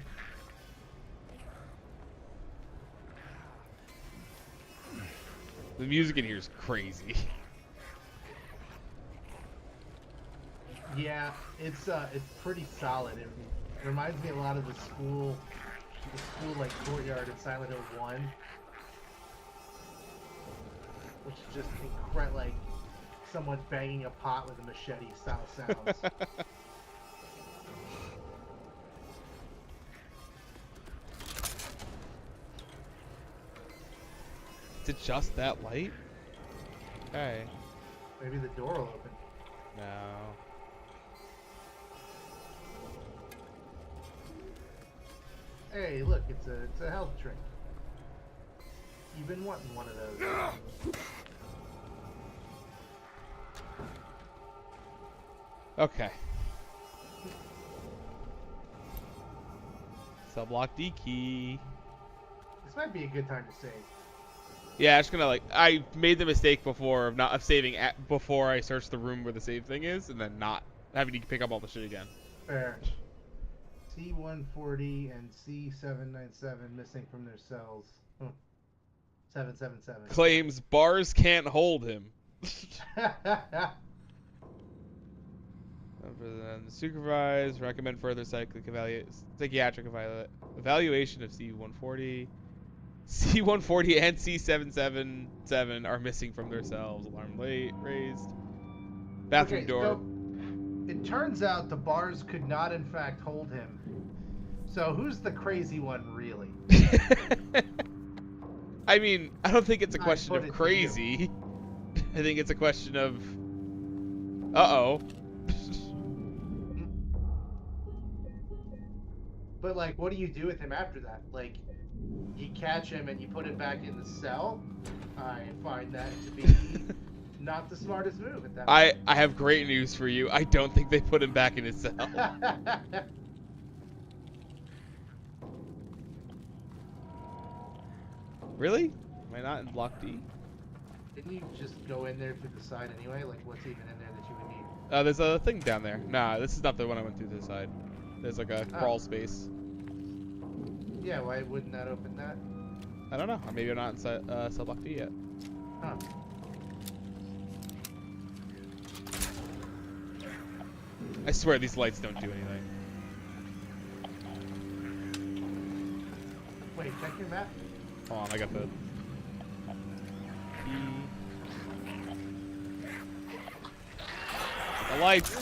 The music in here is crazy. Yeah, it's pretty solid. It reminds me a lot of the school like courtyard in Silent Hill 1, which is just incredible, like someone banging a pot with a machete style sounds. Is it just that light? Okay. Maybe the door will open. No. Hey, look, it's a health drink. You've been wanting one of those. Okay. Subblock D key. This might be a good time to save. Yeah, I'm just gonna I made the mistake before of saving before I searched the room where the save thing is, and then not having to pick up all the shit again. Fair. C-140 and C-797 missing from their cells. 777. Claims bars can't hold him. Supervise. Recommend further psychiatric evaluation of C-140. C-140 and C-777 are missing from their cells. Alarm raised. Bathroom Okay, door. so it turns out the bars could not, in fact, hold him. So who's the crazy one, really? I mean, I don't think it's a I question put of it to crazy. I think it's a question of... Uh-oh. But, like, what do you do with him after that? Like, you catch him and you put him back in the cell? I find that to be not the smartest move at that point. I have great news for you. I don't think they put him back in his cell. Really? Am I not in block D? Didn't you just go in there through the side anyway? Like, what's even in there that you would need? There's a thing down there. Nah, this is not the one I went through this side. There's like a crawl space. Yeah, why wouldn't that open that? I don't know. Maybe I'm not inside cell block D yet. Huh. I swear these lights don't do anything. Wait, check your map. Hold on, I got the... The lights!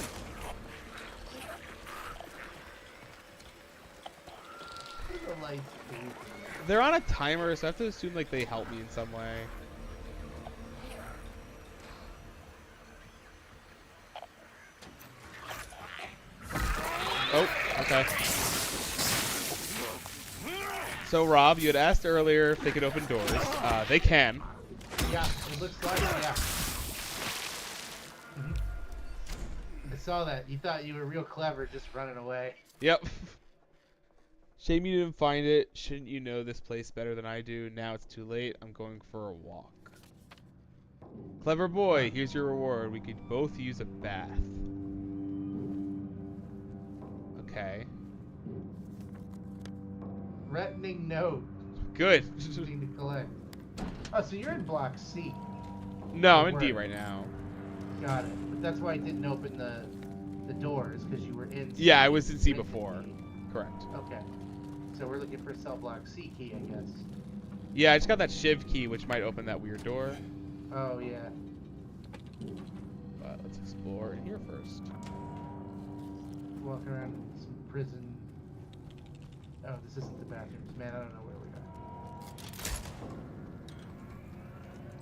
What do the lights do? They're on a timer, so I have to assume like they help me in some way. Oh, okay. So Rob, you had asked earlier if they could open doors. They can. Yeah, it looks like it, yeah. I saw that. You thought you were real clever just running away. Yep. Shame you didn't find it. Shouldn't you know this place better than I do? Now it's too late. I'm going for a walk. Clever boy, here's your reward. We could both use a bath. Okay. Threatening note. Good. Something to collect. Oh, so you're in block C. No, I'm in D right now. Got it. But that's why I didn't open the doors, because you were in C. Yeah, I was in C Right before. D. Correct. Okay. So we're looking for cell block C key, I guess. Yeah, I just got that shiv key, which might open that weird door. Oh, yeah. But let's explore in here first. Walk around some prison. Oh, this isn't the bathrooms. Man, I don't know where we are.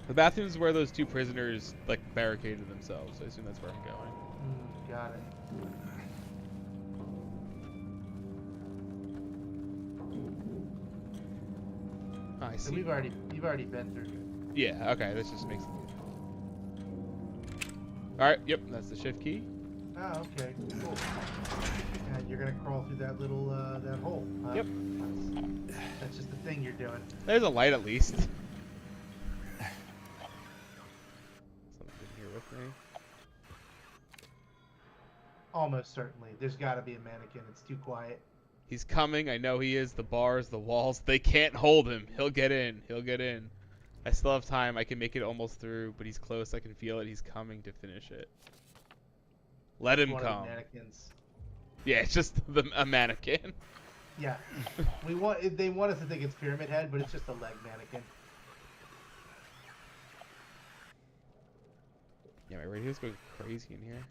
The bathroom is where those two prisoners like barricaded themselves. I assume that's where I'm going. Got it. I So see. you've already been through. Yeah. Okay. This just makes it. All right. Yep. That's the shift key. Oh, okay. Cool. And you're gonna crawl through that little that hole. Huh? Yep. That's just the thing you're doing. There's a light at least. Something here with me. Almost certainly. There's got to be a mannequin. It's too quiet. He's coming. I know he is. The bars, the walls, they can't hold him. He'll get in. He'll get in. I still have time. I can make it almost through, but he's close. I can feel it. He's coming to finish it. Let him One of the come. mannequins. Yeah, it's just a mannequin. Yeah. They want us to think it's Pyramid Head, but it's just a leg mannequin. Yeah, my radio's going crazy in here.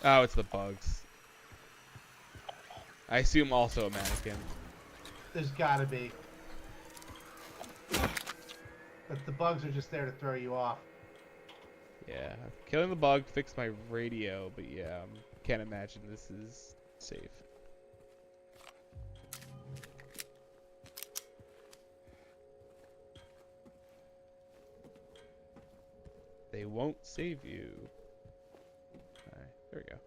Oh, it's the bugs. I assume also a mannequin. There's got to be. But the bugs are just there to throw you off. Yeah, killing the bug fixed my radio, but yeah, can't imagine this is safe. They won't save you. Alright, there we go.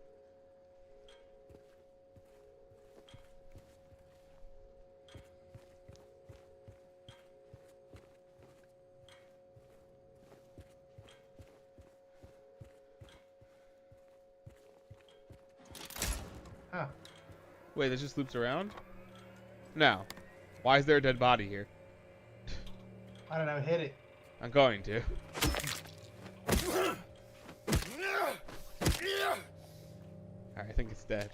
Huh. Wait, this just loops around? No. Why is there a dead body here? I don't know. Hit it. I'm going to. Alright, I think it's dead.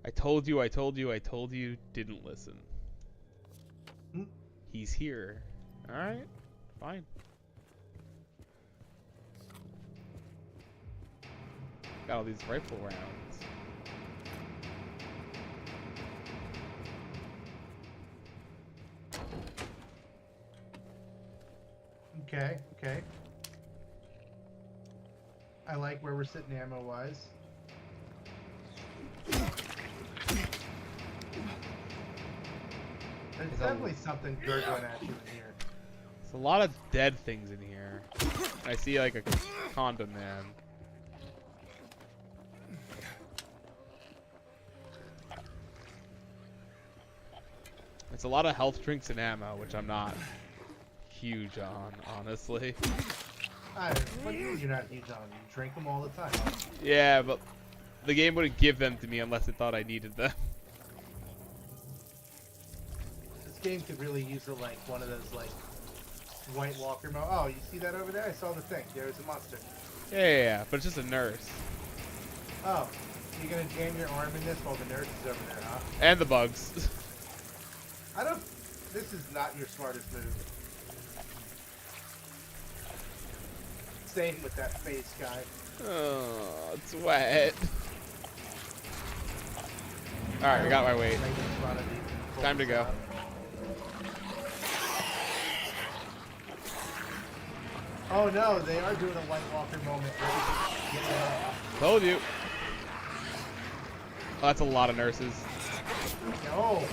I told you, didn't listen. Hmm. He's here. Alright, fine. Got all these rifle rounds. Okay, okay. I like where we're sitting ammo-wise. There's definitely something gurgling at you in here. There's a lot of dead things in here. I see like a condom man. It's a lot of health drinks and ammo, which I'm not huge on, honestly. What do you mean you're not huge on them? You drink them all the time. Yeah, but the game wouldn't give them to me unless it thought I needed them. This game could really use like one of those like White Walker mode. Oh, you see that over there? I saw the thing. There's a monster. Yeah, but it's just a nurse. Oh, you're gonna jam your arm in this while the nurse is over there, huh? And the bugs. I don't. This is not your smartest move. Same with that face guy. Oh, it's wet. Alright, I got my weight. Right in front of you. Time to go. Oh no, they are doing a White Walker moment. Get Told you. Oh, that's a lot of nurses. Oh.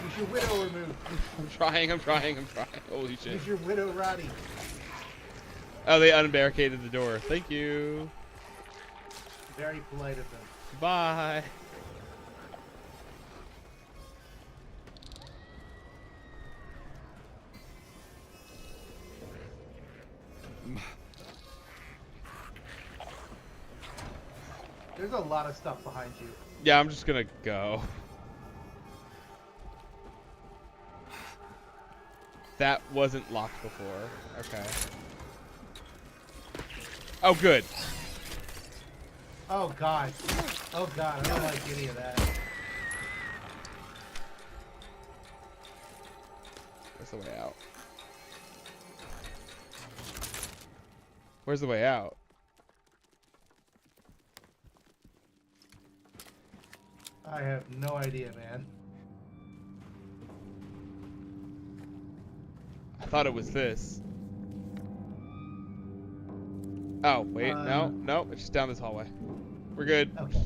Use your widow remove. I'm trying. Holy shit. Use your widow Roddy. Oh, they unbarricaded the door. Thank you. Very polite of them. Bye. There's a lot of stuff behind you. Yeah, I'm just gonna go. That wasn't locked before. Okay. Oh, good. Oh god. Oh god, I don't like any of that. Where's the way out? Where's the way out? I have no idea, man. I thought it was this. Oh, wait. No, no. It's just down this hallway. We're good. Okay.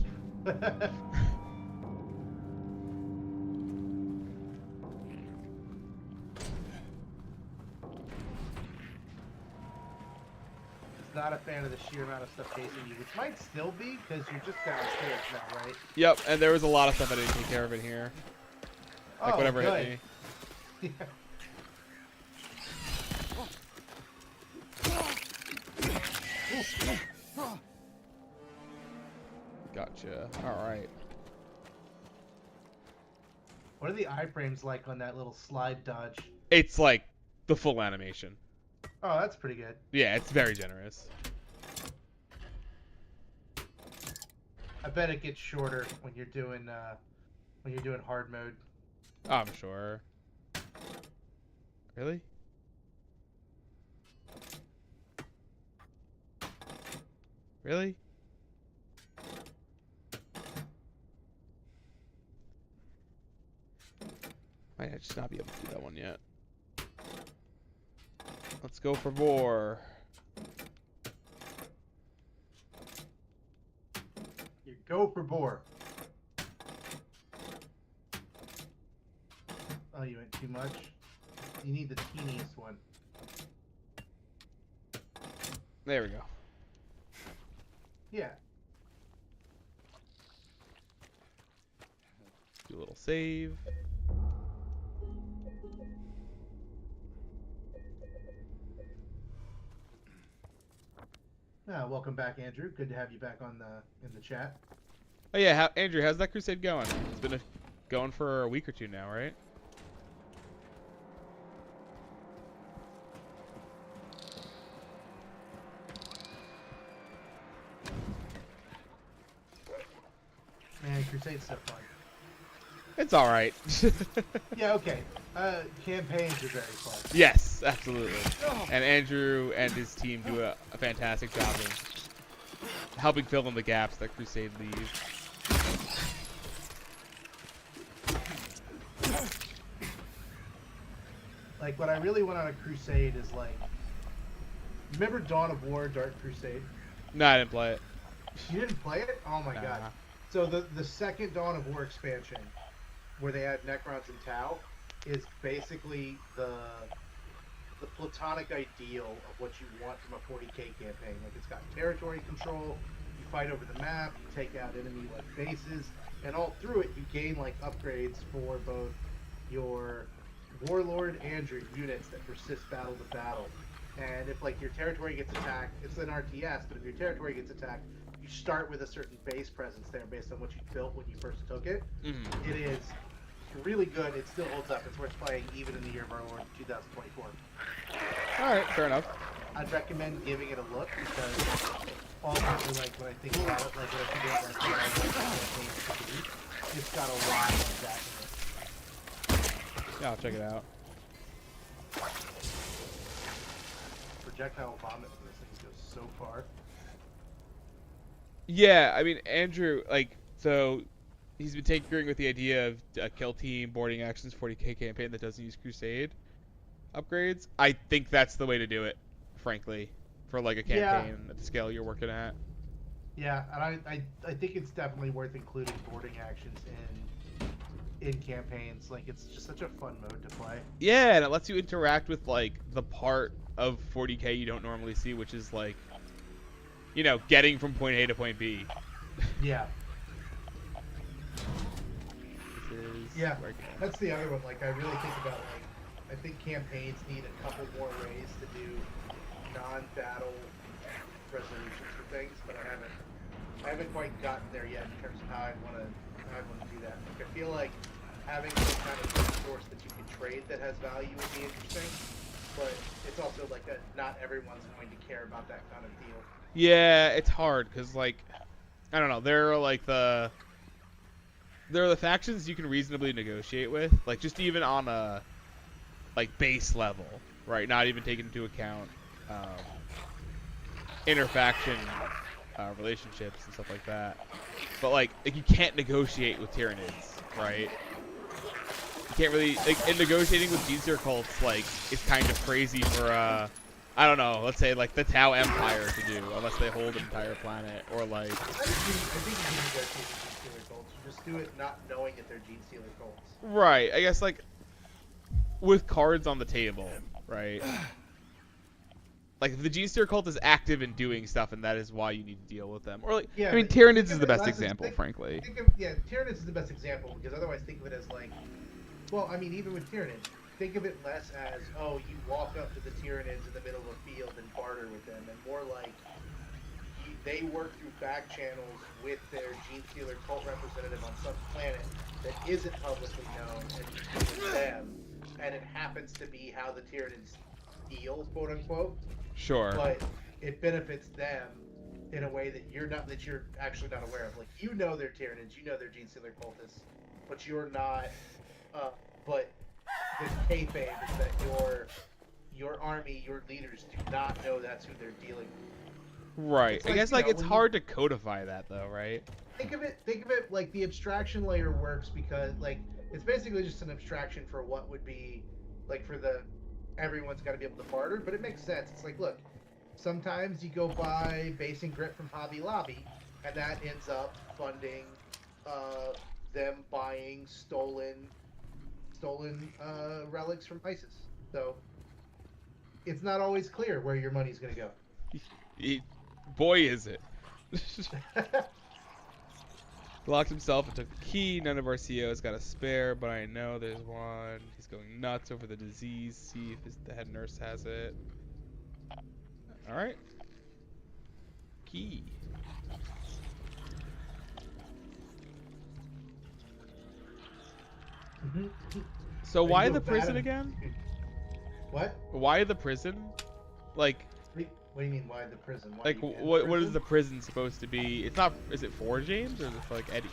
Not a fan of the sheer amount of stuff chasing you, which might still be because you're just downstairs now, right? Yep, and there was a lot of stuff I didn't take care of in here. Like Oh, whatever good. hit me. Yeah. Gotcha. Alright. What are the iframes like on that little slide dodge? It's like the full animation. Oh, that's pretty good. Yeah, it's very generous. I bet it gets shorter when you're doing hard mode. I'm sure. Really? Really? Might just not be able to do that one yet. Let's go for more. You go for boar. Oh, you went too much? You need the teeniest one. There we go. Yeah. Do a little save. Welcome back, Andrew. Good to have you back on in the chat. Oh yeah, Andrew, how's that crusade going? It's been going for a week or two now, right? Man, Crusade's so fun. It's all right. Yeah, okay. Campaigns are very fun. Yes, absolutely. And Andrew and his team do a fantastic job of helping fill in the gaps that Crusade leaves. Like, what I really want out of Crusade is, like... Remember Dawn of War, Dark Crusade? No, I didn't play it. You didn't play it? Oh my Nah. god. So the second Dawn of War expansion, where they add Necrons and Tau, is basically the platonic ideal of what you want from a 40k campaign. Like, it's got territory control, you fight over the map, you take out enemy-like bases, and all through it you gain, like, upgrades for both your Warlord and your units that persist battle to battle. And if, like, your territory gets attacked, it's an RTS, but if your territory gets attacked, you start with a certain base presence there based on what you built when you first took it. Mm-hmm. It is really good. It still holds up. It's worth playing even in the year of our Lord 2024. All right, fair enough. I'd recommend giving it a look because ultimately, like, when I think about it, like when I think about what I want campaigns to be, it's got a lot of that in it. Yeah, I'll check it out. Projectile vomit from this thing goes so far. Yeah, I mean, Andrew, like, so he's been tinkering with the idea of a kill team boarding actions 40k campaign that doesn't use Crusade upgrades. I think that's the way to do it, frankly, for like a campaign at the scale you're working at. Yeah, and I think it's definitely worth including boarding actions in campaigns. Like, it's just such a fun mode to play. Yeah, and it lets you interact with like the part of 40k you don't normally see, which is like, you know, getting from point A to point B. Yeah. This is Yeah, where I can- that's the other one. Like, I really think about, like, I think campaigns need a couple more ways to do non-battle resolutions for things, but I haven't quite gotten there yet in terms of how I want to do that. Like, I feel like having some kind of resource that you can trade that has value would be interesting. But it's also like not everyone's going to care about that kind of deal. Yeah, it's hard because like I don't know. There are the factions you can reasonably negotiate with, like just even on a like base level, right? Not even taking into account interfaction relationships and stuff like that. But like you can't negotiate with Tyranids, right? You can't really like in negotiating with Geezer cults. Like it's kind of crazy for I don't know. Let's say like the Tau Empire to do, unless they hold an entire planet or like. I think you can negotiate with Gene Stealer cults. You just do it not knowing that they're Gene Stealer cults. Right. I guess like with cards on the table, right? Like if the G-Steer cult is active and doing stuff, and that is why you need to deal with them. Or like, Yeah, I mean, but Tyranids is the best example, frankly. Tyranids is the best example because otherwise think of it as like, well, I mean, even with Tyranids, think of it less as, oh, you walk up to the Tyranids in the middle of a field and barter with them, and more like they work through back channels with their Gene Stealer cult representative on some planet that isn't publicly known and with them, and it happens to be how the Tyranids deal, quote unquote. Sure. But it benefits them in a way that you're actually not aware of. Like, you know they're Tyranids, you know they're Gene Stealer cultists, but you're not. But the kayfabe is that your army, your leaders do not know that's who they're dealing with. Right. Like, I guess like it's hard to codify that though, right? Think of it like the abstraction layer works because like it's basically just an abstraction for what would be like for the everyone's got to be able to barter, but it makes sense. It's like, look, sometimes you go buy base and grit from Hobby Lobby, and that ends up funding them buying stolen relics from ISIS. So it's not always clear where your money's going to go. Boy, is it. Locked himself and took the key. None of our CEOs got a spare, but I know there's one. He's going nuts over the disease. See if the head nurse has it. Alright. Key. So why the prison again? What? Why the prison? Like... What do you mean, why the prison? Why like, what is the prison supposed to be? It's not... Is it for James, or is it for, like, Eddie?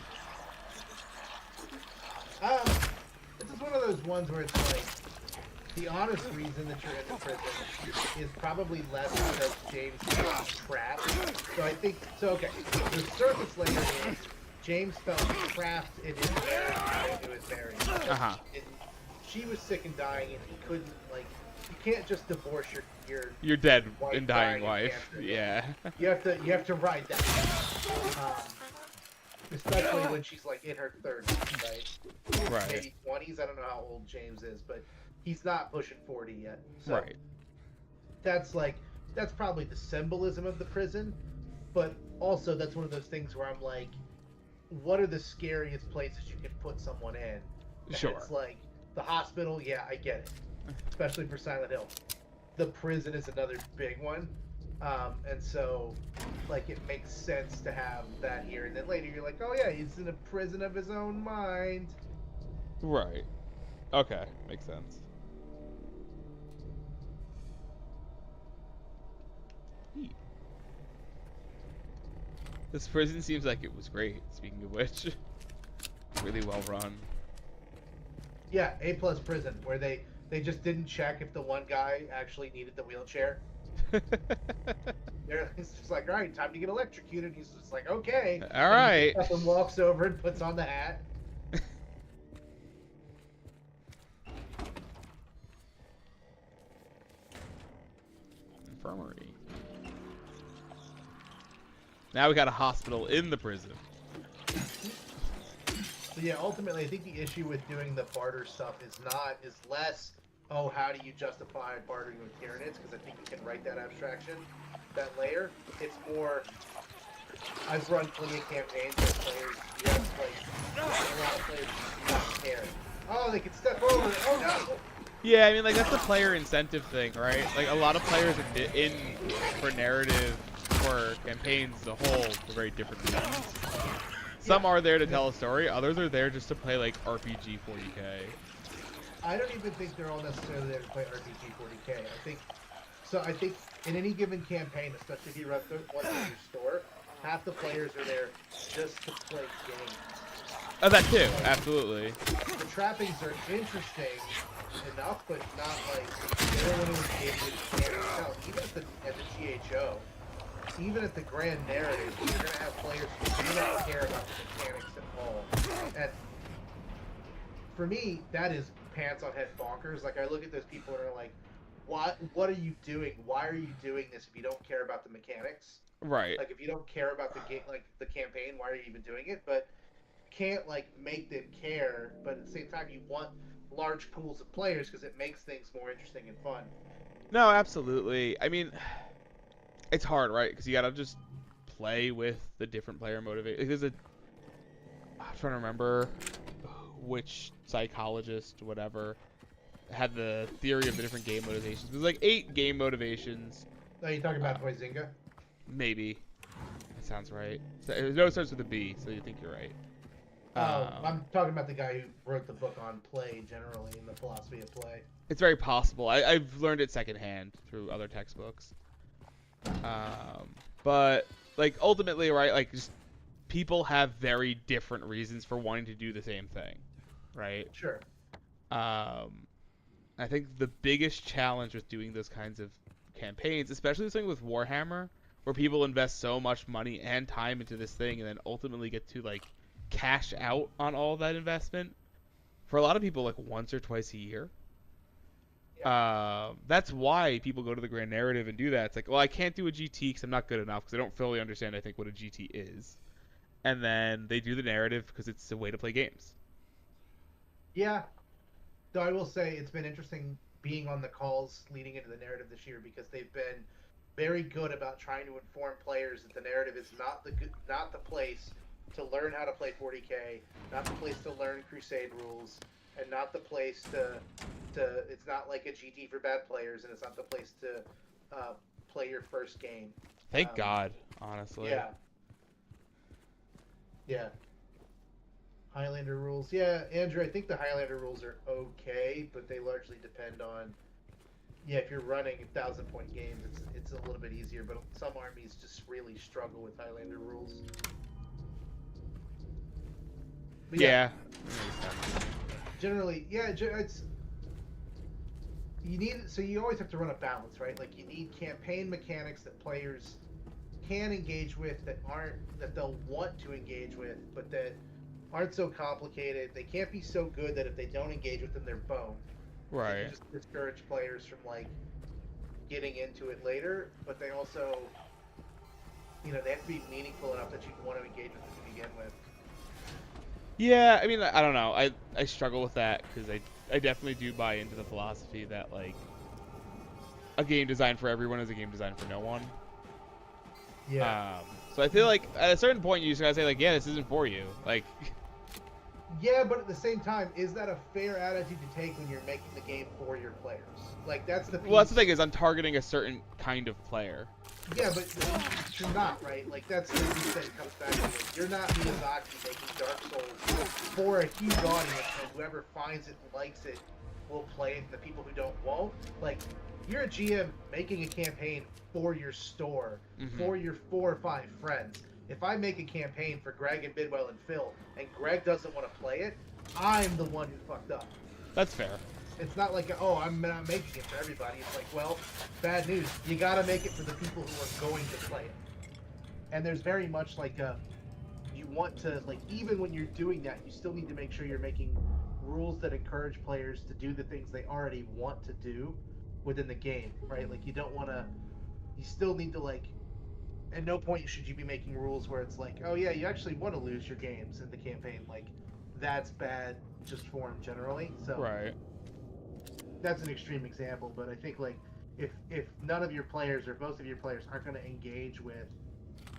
This is one of those ones where it's like, the honest reason that you're in the prison is probably less because James is trapped. So I think... So, okay. The surface layer is James felt trapped in his marriage into his marriage. Uh-huh. She was sick and dying, and he couldn't, like... You can't just divorce your dead and dying wife. Yeah. You have to ride that. Especially when she's like in her 30s, right? Right. Maybe 20s. I don't know how old James is, but he's not pushing 40 yet. So right. That's probably the symbolism of the prison, but also that's one of those things where I'm like, what are the scariest places you can put someone in? And sure. It's like the hospital. Yeah, I get it. Especially for Silent Hill. The prison is another big one. And so, like, it makes sense to have that here. And then later you're like, oh yeah, he's in a prison of his own mind. Right. Okay. Makes sense. Neat. This prison seems like it was great, speaking of which. Really well run. Yeah, A+ prison, where they just didn't check if the one guy actually needed the wheelchair. It's just like, all right, time to get electrocuted. He's just like, okay. All right. And walks over and puts on the hat. Infirmary. Now we got a hospital in the prison. So yeah, ultimately, I think the issue with doing the barter stuff is less, oh, how do you justify bartering with Tyranids? Because I think you can write that abstraction, that layer. It's more, I've run plenty of campaigns where players, you have like, a lot of players do not care. Oh, they can step over. Oh no. Yeah, I mean, like, that's the player incentive thing, right? Like, a lot of players in for narrative, for campaigns as a whole, for very different reasons. Some are there to tell a story. Others are there just to play like RPG 40K. I don't even think they're all necessarily there to play RPG 40K. I think in any given campaign, especially if you run one through your store, half the players are there just to play games. Oh, that too. Absolutely. The trappings are interesting enough, but not like they don't want to engage with the canon itself. Even at the GHO, even at the grand narrative, you're going to have players who do not care about the mechanics at all. And for me, that is pants on head bonkers. Like, I look at those people and are like, what are you doing? Why are you doing this if you don't care about the mechanics? Right. Like, if you don't care about the game, like the campaign, why are you even doing it? But can't like make them care, but at the same time you want large pools of players because it makes things more interesting and fun. No, absolutely. I mean, it's hard, right? Because you gotta just play with the different player motivation. I'm trying to remember which psychologist, whatever, had the theory of the different game motivations. There's like 8 game motivations. Are you talking about Huizinga? Maybe. That sounds right. So, it starts with a B, so you think you're right. I'm talking about the guy who wrote the book on play generally and the philosophy of play. It's very possible. I've learned it secondhand through other textbooks. But like ultimately, right? Like just people have very different reasons for wanting to do the same thing, right? Sure. I think the biggest challenge with doing those kinds of campaigns, especially something with Warhammer, where people invest so much money and time into this thing and then ultimately get to like cash out on all that investment, for a lot of people like once or twice a year. That's why people go to the grand narrative and do that. It's like, well, I can't do a GT because I'm not good enough because I don't fully understand, I think, what a GT is. And then they do the narrative because it's a way to play games. Yeah. Though I will say it's been interesting being on the calls leading into the narrative this year because they've been very good about trying to inform players that the narrative is not the place to learn how to play 40K, not the place to learn Crusade rules, and not the place to it's not like a GT for bad players, and it's not the place to play your first game. Thank God, honestly. Yeah. Highlander rules. Yeah, Andrew, I think the Highlander rules are okay, but they largely depend on if you're running 1,000-point games, it's a little bit easier, but some armies just really struggle with Highlander rules. But yeah. Generally, it's you always have to run a balance, right? Like you need campaign mechanics that players can engage with that they'll want to engage with, but that aren't so complicated. They can't be so good that if they don't engage with them, they're boned. Right. They just discourage players from like getting into it later, but they also, they have to be meaningful enough that you want to engage with them to begin with. Yeah, I mean, I don't know. I struggle with that because I definitely do buy into the philosophy that like a game designed for everyone is a game designed for no one. Yeah. So I feel like at a certain point you just gotta say like, yeah, this isn't for you. Like. Yeah, but at the same time, is that a fair attitude to take when you're making the game for your players? Like that's the piece. Well, that's the thing is I'm targeting a certain kind of player. Yeah, but you're not, right? Like that's the piece that it comes back to. Like, you're not Miyazaki making Dark Souls for a huge audience, and whoever finds it and likes it will play it, and the people who don't won't. Like you're a GM making a campaign for your store, for your 4 or 5 friends. If I make a campaign for Greg and Bidwell and Phil, and Greg doesn't want to play it, I'm the one who fucked up. That's fair. It's not like, I'm not making it for everybody. It's like, well, bad news. You gotta make it for the people who are going to play it. And there's very much like you want to, like, even when you're doing that, you still need to make sure you're making rules that encourage players to do the things they already want to do within the game, right? Like, you don't want to, you still need to, like, at no point should you be making rules where it's like, oh yeah, you actually want to lose your games in the campaign. Like, that's bad just form generally. So right. That's an extreme example, but I think like if none of your players or most of your players aren't going to engage with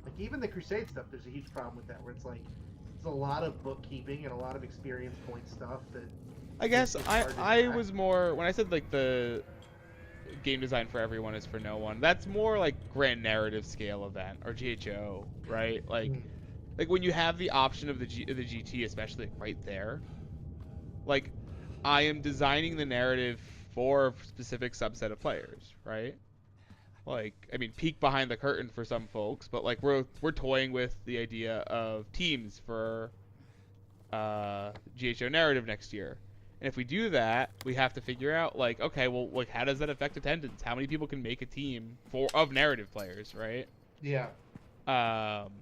like even the Crusade stuff, there's a huge problem with that where it's like it's a lot of bookkeeping and a lot of experience point stuff that I guess I was more when I said like the game design for everyone is for no one. That's more like grand narrative scale event or GHO, right? Like Like when you have the option of the GT, especially like, right there. Like I am designing the narrative for a specific subset of players, right? Like I mean, peek behind the curtain for some folks, but like we're toying with the idea of teams for GHO narrative next year. And if we do that, we have to figure out like, okay, well, like how does that affect attendance? How many people can make a team of narrative players, right? Yeah. Um,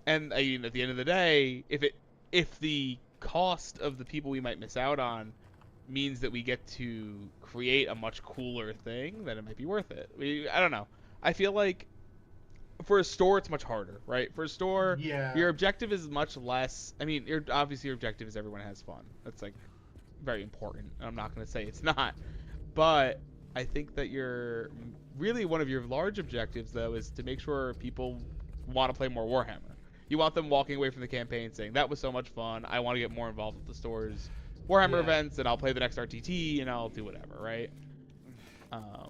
and I mean, at the end of the day, if the cost of the people we might miss out on means that we get to create a much cooler thing, then it might be worth it. I don't know. I feel like for a store it's much harder, right? For a store, Yeah. your objective is much less. I mean, obviously your objective is everyone has fun. That's like very important. I'm not going to say it's not, but I think that really one of your large objectives though is to make sure people want to play more Warhammer. You want them walking away from the campaign saying that was so much fun. I want to get more involved with the store's Warhammer Yeah. events, and I'll play the next RTT, and I'll do whatever, right? Um,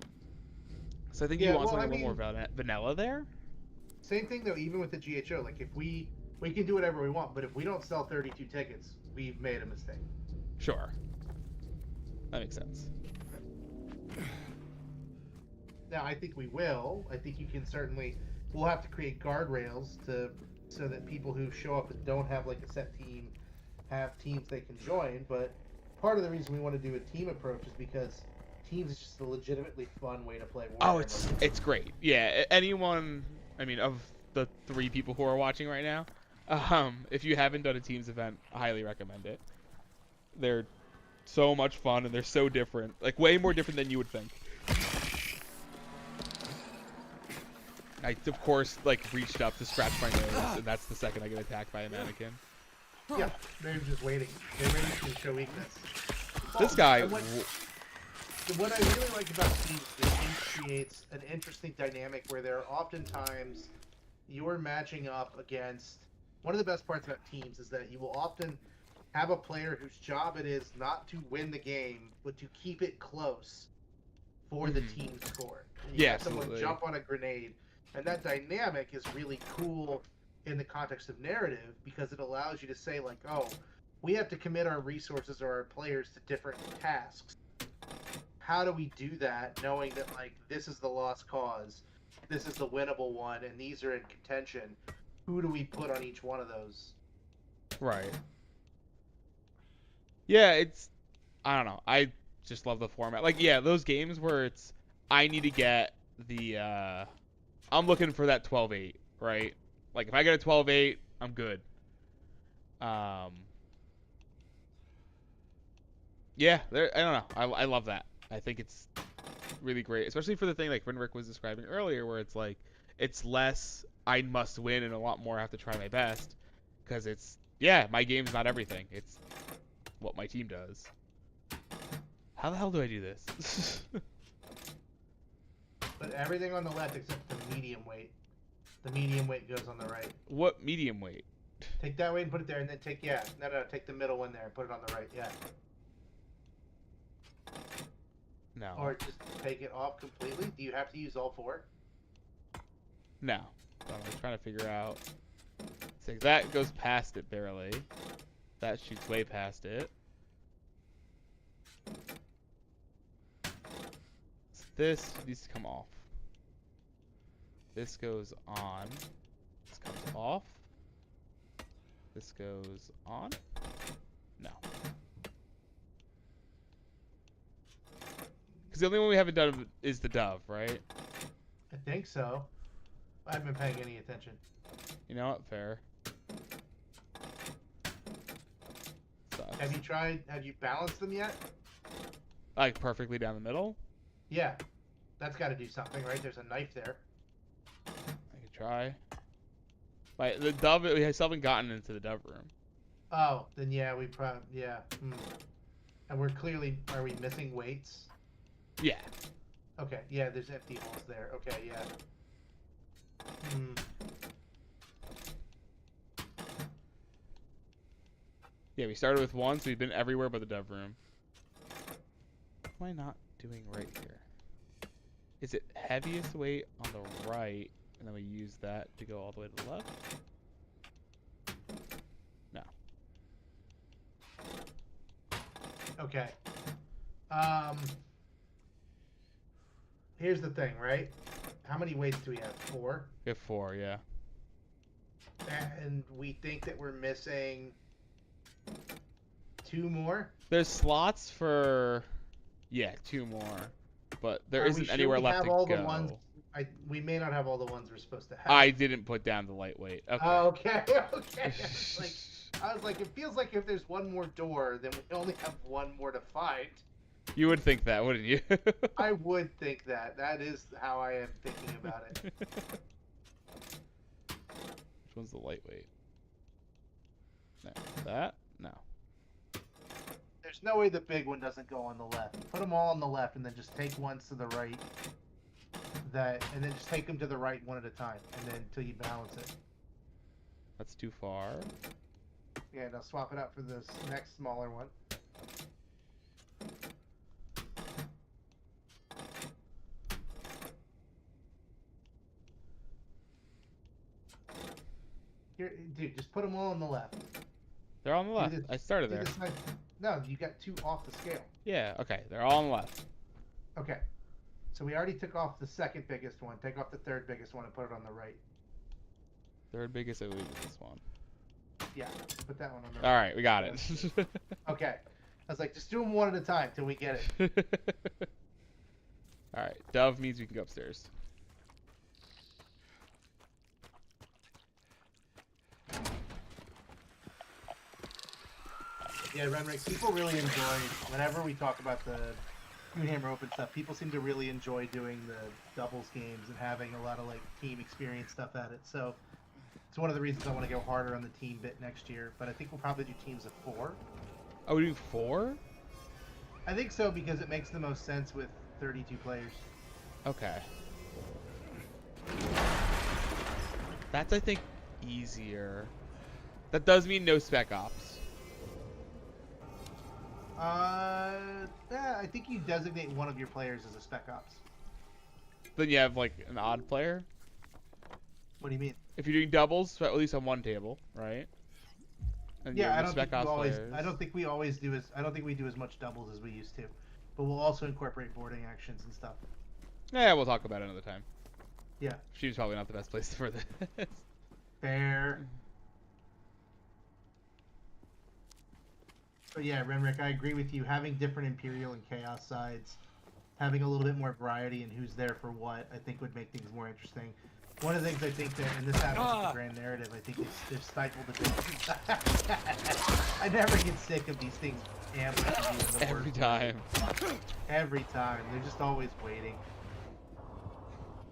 so I think you Yeah. want Well, something I a little more mean, vanilla there. same thing though. Even with the GHO, like if we can do whatever we want, but if we don't sell 32 tickets, we've made a mistake. Sure, that makes sense. Now, I think we will. I think you can certainly. We'll have to create guardrails so that people who show up and don't have like a set team have teams they can join. But part of the reason we want to do a team approach is because teams is just a legitimately fun way to play Oh, Warhammer. it's great. Yeah, anyone. I mean, of the 3 people who are watching right now, if you haven't done a teams event, I highly recommend it. They're so much fun and they're so different, like way more different than you would think. I of course like reached up to scratch my nose, and that's the second I get attacked by a mannequin. Yeah, they're just waiting. They're waiting to show weakness. This guy. What I really like about teams is it creates an interesting dynamic where there are oftentimes you're matching up against. One of the best parts about teams is that you will often have a player whose job it is not to win the game, but to keep it close for the team score. You Yeah, have someone absolutely. jump on a grenade, and that dynamic is really cool in the context of narrative because it allows you to say like, oh, we have to commit our resources or our players to different tasks. How do we do that knowing that like this is the lost cause, this is the winnable one, and these are in contention? Who do we put on each one of those? Right. Yeah, I don't know. I just love the format. Like, yeah, those games where it's I need to get the I'm looking for that 12-8, right? Like if I get a 12-8, I'm good. Yeah, I don't know. I love that. I think it's really great, especially for the thing like Rick was describing earlier, where it's like it's less I must win and a lot more I have to try my best, because it's my game's not everything. It's what my team does. How the hell do I do this? But everything on the left except the medium weight. The medium weight goes on the right. What medium weight? Take that weight and put it there, and then take take the middle one there and put it on the right. Yeah. No. Or just take it off completely. Do you have to use all 4? No. So I'm trying to figure out. So that goes past it barely. That shoots way past it. So this needs to come off. This goes on. This comes off. This goes on. No. Because the only one we haven't done is the dove, right? I think so. I haven't been paying any attention. You know what? Fair. Sucks. Have you balanced them yet? Like perfectly down the middle? Yeah. That's got to do something, right? There's a knife there. I could try. Like the dove, we still haven't gotten into the dove room. Oh, then yeah, we probably, yeah. And are we missing weights? Yeah. Okay, yeah, there's empty holes there. Okay, yeah. Yeah, we started with 1, so we've been everywhere but the dove room. What am I not doing right here? Is it heaviest weight on the right, and then we use that to go all the way to the left? Okay. Here's the thing, right? How many weights do we have? 4? We have 4, yeah. And we think that we're missing 2 more? There's slots for, yeah, 2 more. But there Are we isn't sure anywhere we left have to all go. the ones? We may not have all the ones we're supposed to have. I didn't put down the lightweight. Okay. Okay. I was like, it feels like if there's one more door, then we only have one more to find. You would think that, wouldn't you? I would think that. That is how I am thinking about it. Which one's the lightweight? No. That? No. There's no way the big one doesn't go on the left. Put them all on the left, and then just take ones to the right. And then just take them to the right one at a time, and then until you balance it. That's too far. Yeah, now swap it out for this next smaller one. Here, dude, just put them all on the left. They're on the left. I started there. No, you got 2 off the scale. Yeah, okay. They're all on the left. Okay. So we already took off the second biggest one. Take off the third biggest one and put it on the right. Third biggest, I believe, is this one. Yeah, put that one on the All right. right, we got it. Okay. I was like, just do them one at a time till we get it. All right, Dove means we can go upstairs. Yeah, Remake, people really enjoy, whenever we talk about the Ghoulhammer Open stuff, people seem to really enjoy doing the doubles games and having a lot of, like, team experience stuff at it. So it's one of the reasons I want to go harder on the team bit next year. But I think we'll probably do teams of 4. Oh, we do 4? I think so, because it makes the most sense with 32 players. Okay. That's, I think, easier. That does mean no Spec Ops. Yeah, I think you designate one of your players as a Spec Ops. Then you have, like, an odd player. What do you mean? If you're doing doubles, at least on one table, right? And you Yeah, have your Spec Ops players. I don't think we do as much doubles as we used to, but we'll also incorporate boarding actions and stuff. Yeah, we'll talk about it another time. Yeah. She's probably not the best place for this. Fair. But yeah, Renrick, I agree with you. Having different Imperial and Chaos sides, having a little bit more variety in who's there for what, I think would make things more interesting. One of the things I think that, and this happens with the grand narrative, I think they've stifled a bit. I never get sick of these things ambling you in the Every worst time. way. Every time. They're just always waiting.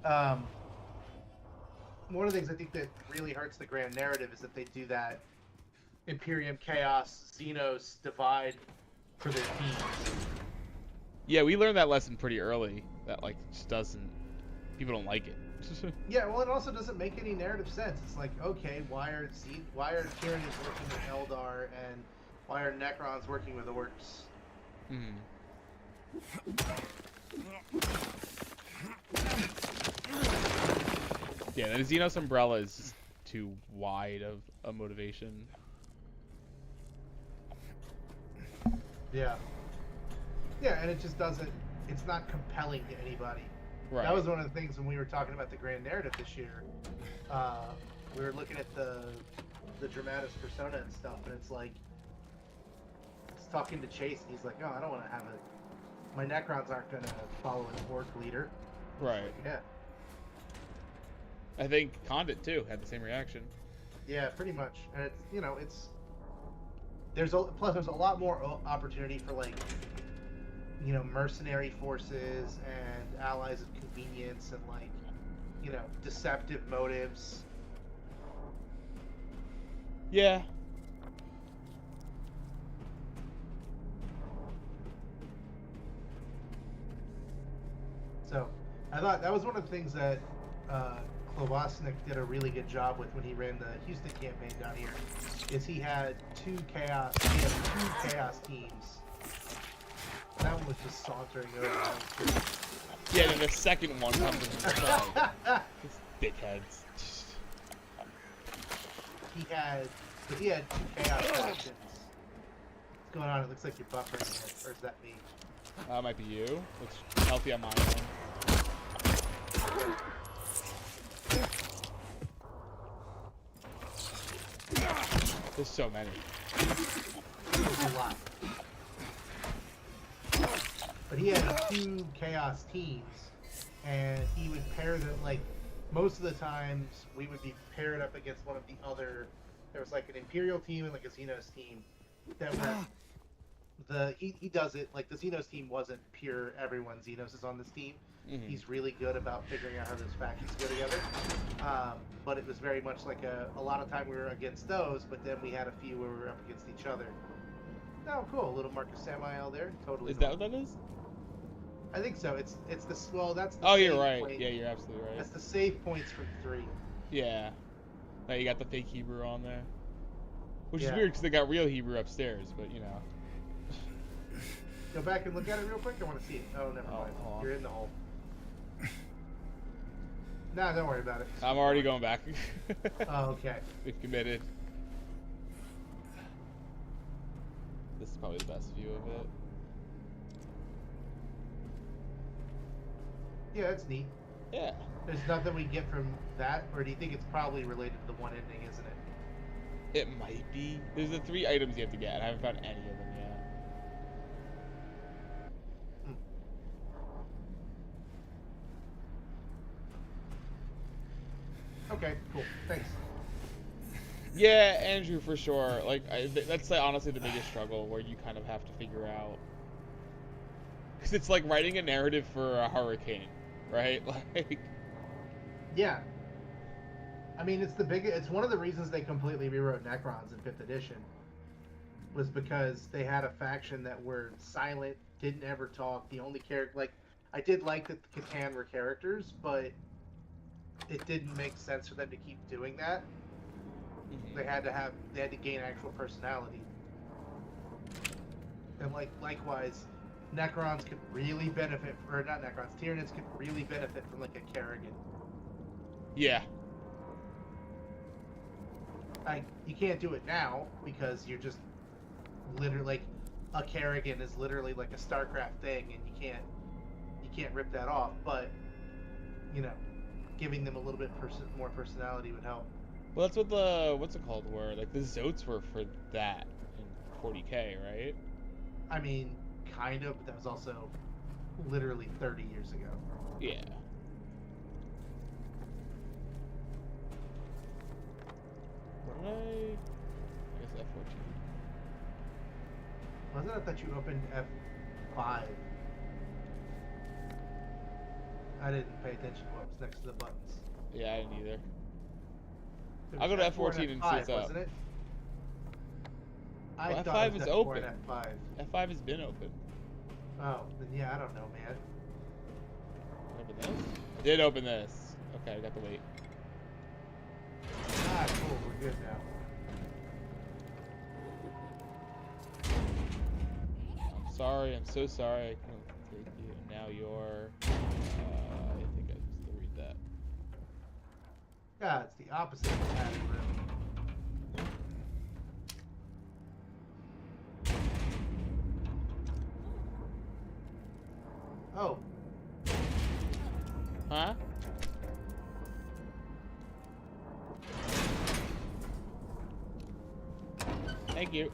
One of the things I think that really hurts the grand narrative is that they do that Imperium, Chaos, Xenos divide for their teams. Yeah, we learned that lesson pretty early. That, like, just doesn't... People don't like it. Yeah, well, it also doesn't make any narrative sense. It's like, okay, why are Tyranids working with Eldar, and why are Necrons working with Orcs? Hmm. Yeah, the Xenos umbrella is just too wide of a motivation. Yeah. Yeah, and it just doesn't... It's not compelling to anybody. Right. That was one of the things when we were talking about the grand narrative this year. We were looking at the Dramatis persona and stuff, and it's like... It's talking to Chase, and he's like, oh, I don't want to have a... My Necrons aren't going to follow an Orc leader. Right. Like, yeah. I think Condit, too, had the same reaction. Yeah, pretty much. And it's, you know, it's... There's a lot more opportunity for, like, you know, mercenary forces and allies of convenience and, like, you know, deceptive motives. Yeah. So, I thought that was one of the things that Klovasnik did a really good job with when he ran the Houston campaign down here, is he had two chaos teams. That one was just sauntering over. Yeah, then the second one comes in the side. Just dickheads. He had two chaos factions. going on? It looks like you're buffering it, or is that me? That might be you. Looks healthy on my end. There's so many. There's a lot. But he had 2 chaos teams, and he would pair them, like, most of the times we would be paired up against one of the other. There was like an Imperial team and like a Xenos team that were he does it like the Xenos team wasn't pure everyone Xenos is on this team. Mm-hmm. He's really good about figuring out how those factions go together. But it was very much like a lot of time we were against those, but then we had a few where we were up against each other. Oh, cool! Little Marcus Samael there, totally. Is that what that is? I think so. It's the well. That's the Oh, save you're right. point. Yeah, you're absolutely right. That's the save points from 3. Yeah. Now you got the fake Hebrew on there, which is Yeah. weird because they got real Hebrew upstairs, but you know. Go back and look at it real quick. I want to see it. Oh, never mind. hold on. You're in the hole. Nah, don't worry about it. I'm already going back. Oh, okay. We've committed. This is probably the best view of it. Yeah, that's neat. Yeah. There's nothing we get from that, or do you think it's probably related to the one ending, isn't it? It might be. There's the 3 items you have to get. I haven't found any of them yet. Okay, cool. Thanks. Yeah, Andrew, for sure. Like, that's like, honestly the biggest struggle where you kind of have to figure out. Because it's like writing a narrative for a hurricane, right? Like. Yeah. I mean, it's one of the reasons they completely rewrote Necrons in 5th edition. Was because they had a faction that were silent, didn't ever talk. The only character, like, I did like that the Catan were characters, but it didn't make sense for them to keep doing that. Mm-hmm. They had to gain actual personality. And likewise, Necrons could really benefit, or not Necrons, Tyranids could really benefit from like a Kerrigan. Yeah. You can't do it now because you're just literally like a Kerrigan is literally like a StarCraft thing, and you can't rip that off. But you know, giving them a little bit more personality would help. Well, that's what the what's it called were like the Zotes were for that in 40K, right? I mean, kind of, but that was also literally 30 years ago. Yeah. What did I guess F14. Wasn't it that you opened F5? I didn't pay attention to what was next to the buttons. Yeah, I didn't either. It I'll was go to F4 F14 and see what's up. Wasn't it? Well, I thought F5 it was is F4 open. and F5. F5 has been open. Oh, then yeah, I don't know, man. Open this? I did open this. Okay, I got to wait. Ah, cool, we're good now. I'm sorry, I'm so sorry I couldn't take you. And now you're... I think I used to read that. Yeah, it's the opposite of the padded room. Oh. Huh? Thank you.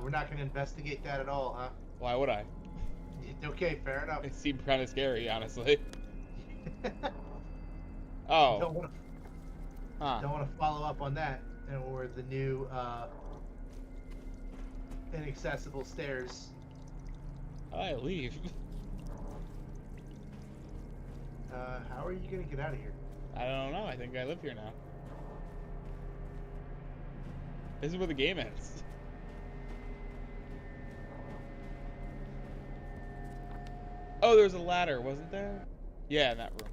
We're not going to investigate that at all, huh? Why would I? Okay, fair enough. It seemed kind of scary, honestly. Don't Oh. want Huh. to follow up on that, or the new inaccessible stairs. I leave. How are you going to get out of here? I don't know. I think I live here now. This is where the game ends. Oh, there was a ladder, wasn't there? Yeah, in that room.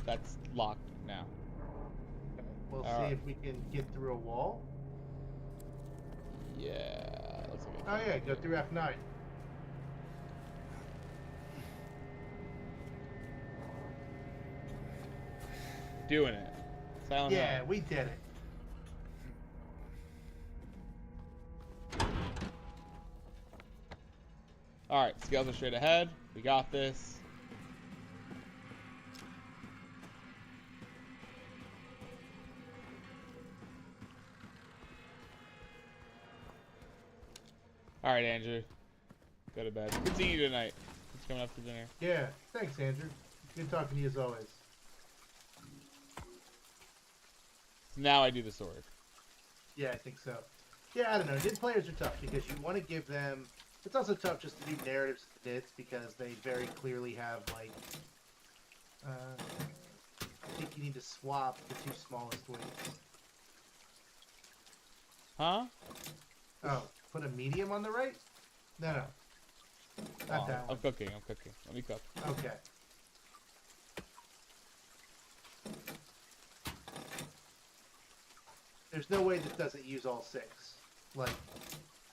That's locked now. We'll see Alright. if we can get through a wall. Yeah, let's look Oh at yeah, go through F9. doing it. Silent Yeah, Hill. we did it. Alright, scales are straight ahead. We got this. Alright, Andrew. Go to bed. Good seeing you tonight. Thanks for coming up for dinner. Yeah, thanks, Andrew. Good talking to you as always. So now I do the sword. Yeah, I think so. Yeah, I don't know. Nid players are tough because you want to give them. It's also tough just to do narratives to Nids because they very clearly have like. I think you need to swap the two smallest weights. Huh? Oh, put a medium on the right? No, no. Not Oh, that I'm one. cooking. I'm cooking. Let me cook. Okay. There's no way this doesn't use all six. Like,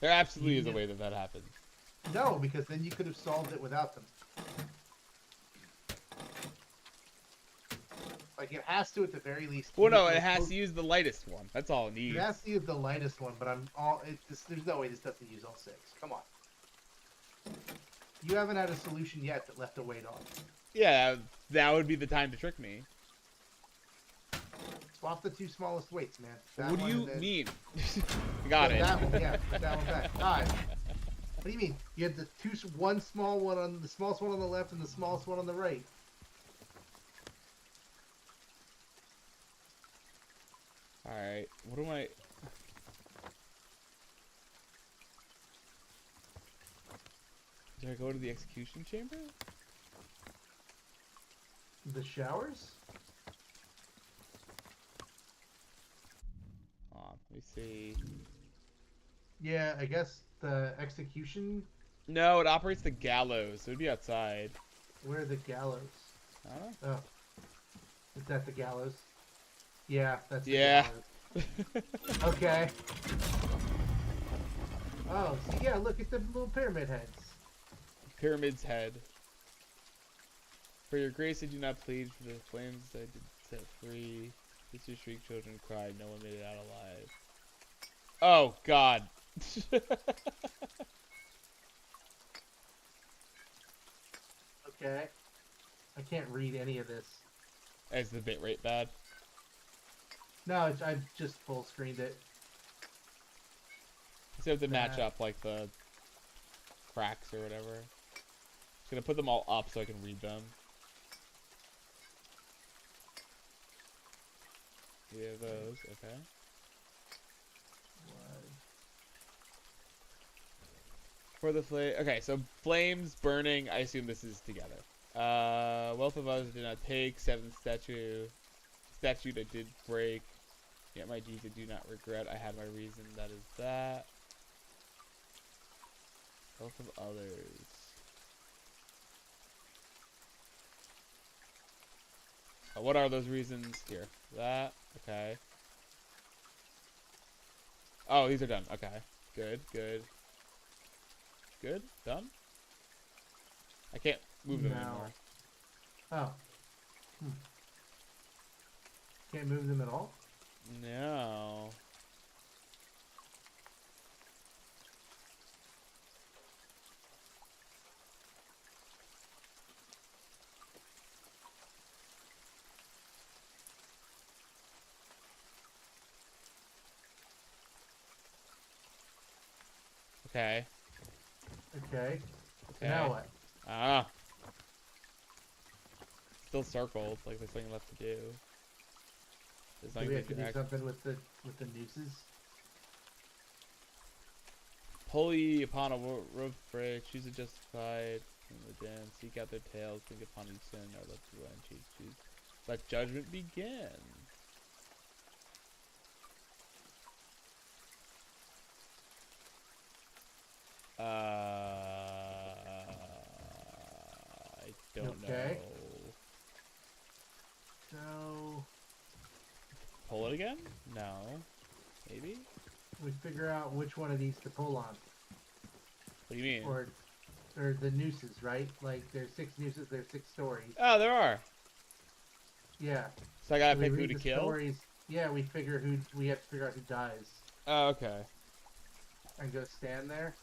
There absolutely You is a did- way that that happens. no, because then you could have solved it without them. Like, it has to at the very least. Well, use no, it those has both- to use the lightest one. That's all it needs. It has to use the lightest one, but there's no way this doesn't use all six. Come on. You haven't had a solution yet that left a weight on. Yeah, that would be the time to trick me. Swap the two smallest weights, man. That What do one you and then- mean? Got Put it. That one, yeah. Put that one back. Five. What do you mean? You had one small one on the smallest one on the left and the smallest one on the right. Alright, what do I... Do I go to the execution chamber? The showers? Hold on, let me see. Yeah, I guess the execution. No, it operates the gallows, so it'd be outside. Where are the gallows? I don't know. Oh. Is that the gallows? Yeah, that's the Yeah. gallows. Okay. Oh, see, yeah, look at the little pyramid heads. Pyramid's head. For your grace, I do not plead for the flames I did set free. Sisters shriek, children cried, no one made it out alive. Oh, God. Okay. I can't read any of this. Is the bitrate bad? No, I just full screened it. So you have to match Nah. up, like, the cracks or whatever. Just gonna put them all up so I can read them. Yeah, those, okay. For the flame, okay, so flames, burning, I assume this is together. Wealth of others did not take, 7th statute I did break, yet my deeds I do not regret, I had my reason, that is that. Wealth of others. What are those reasons? Here, that, okay. Oh, these are done, okay. Good, good. Good? Done? I can't move them No. anymore. Oh. Can't move them at all? No. Okay. Okay. So Okay. now what? Ah. Still circled, like there's something left to do. There's Do nothing we have to do act- something with the nooses? Pull ye upon a rope fray, choose a justified from the den, seek out their tails, think upon each sin, or let the land choose. Let judgment begin. I don't Okay. know. So Pull it again? No. Maybe? we figure out which one of these to pull on, What do you mean? or the nooses, right? Like there's 6 nooses, there's 6 stories. Oh, there are. Yeah. So I gotta So we pick who read to the kill? stories. Yeah, we have to figure out who dies. Oh, okay. And go stand there.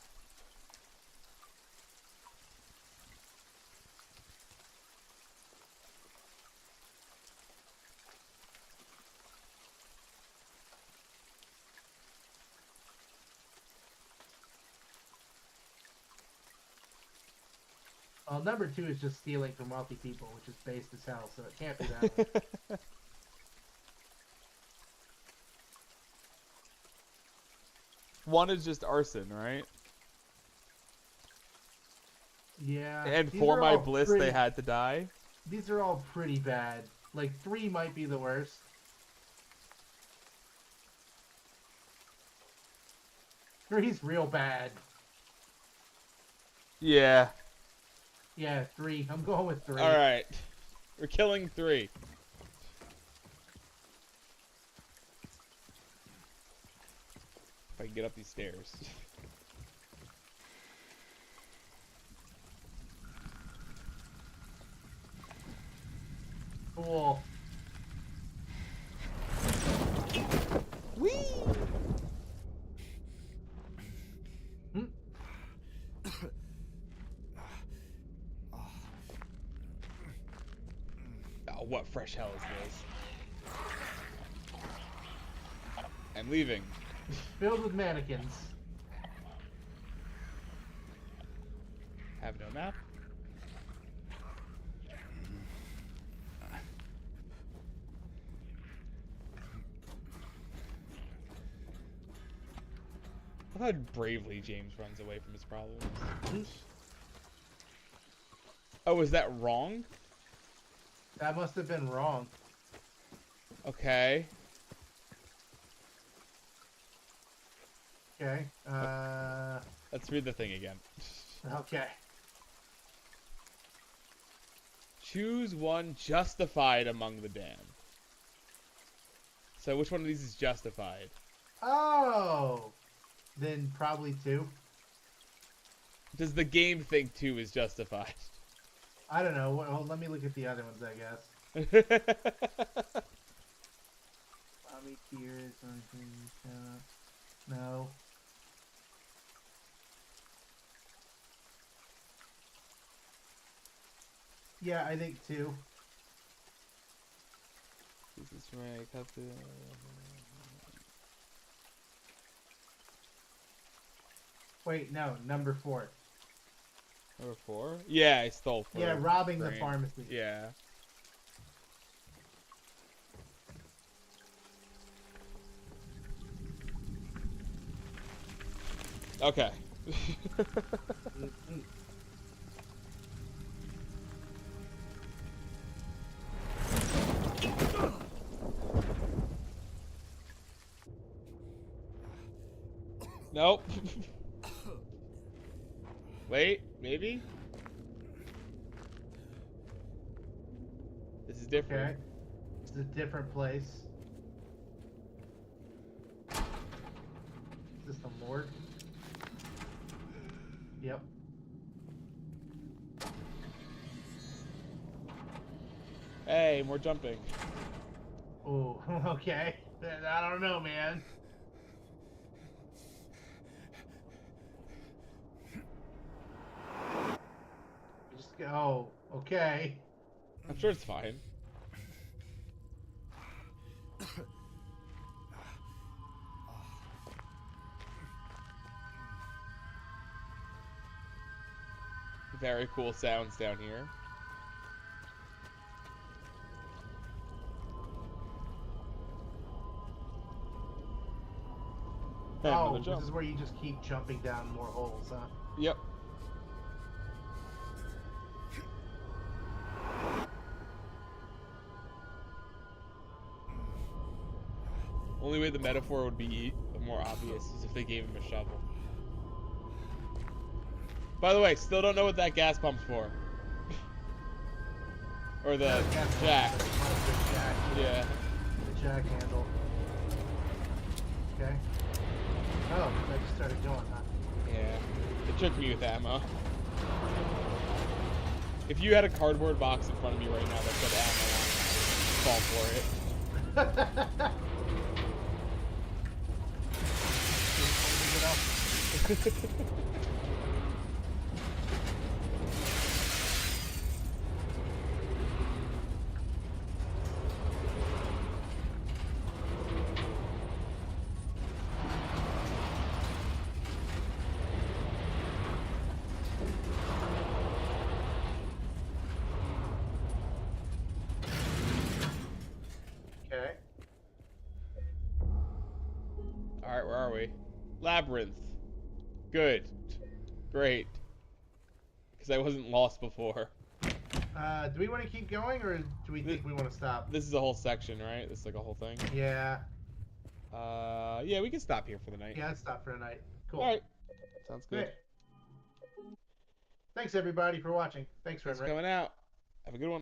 Well, number 2 is just stealing from wealthy people, which is based as hell, so it can't be that one. One is just arson, right? Yeah. And these for are my all bliss, pretty, they had to die. These are all pretty bad. Like 3 might be the worst. Three's real bad. Yeah. Yeah, 3. I'm going with 3. All right. We're killing 3. If I can get up these stairs. Cool. Whee! Hmm. Oh, what fresh hell is this? I'm leaving. Filled with mannequins. Have no map. I love how bravely James runs away from his problems. Oh, is that wrong? That must have been wrong. Okay. Okay. Let's read the thing again. Okay. Choose one justified among the damned. So which one of these is justified? Oh! Then probably 2. Does the game think 2 is justified? I don't know. Well, let me look at the other ones, I guess. Bobby Tears. No. Yeah, I think 2. This is right. Have to... Wait, no. Number 4. Number 4? Yeah, I stole 4. Yeah, robbing the Brain. pharmacy. Yeah. Okay. Nope. Wait, maybe? This is different. Okay. It's a different place. Is this the morgue? Yep. Hey, more jumping. Oh, okay. I don't know, man. Just go. Okay. I'm sure it's fine. Very cool sounds down here. And Oh, another jump. this is where you just keep jumping down more holes, huh? Yep. Only way the metaphor would be more obvious is if they gave him a shovel. By the way, still don't know what that gas pump's for. Or the jack. The jack. Yeah. The jack handle. Okay. Oh, that just started going, huh? Yeah. It tricked me with ammo. If you had a cardboard box in front of me right now that said ammo on fall for it. Okay. All right, where are we? Labyrinth. Good. Great. Because I wasn't lost before. Do we want to keep going, or do we think we want to stop? This is a whole section, right? This is like a whole thing. Yeah. Yeah, we can stop here for the night. Yeah, let's stop for tonight. Cool. All right. Sounds good. Great. Thanks, everybody, for watching. Thanks, Thanks for Renrick. coming out. Have a good one.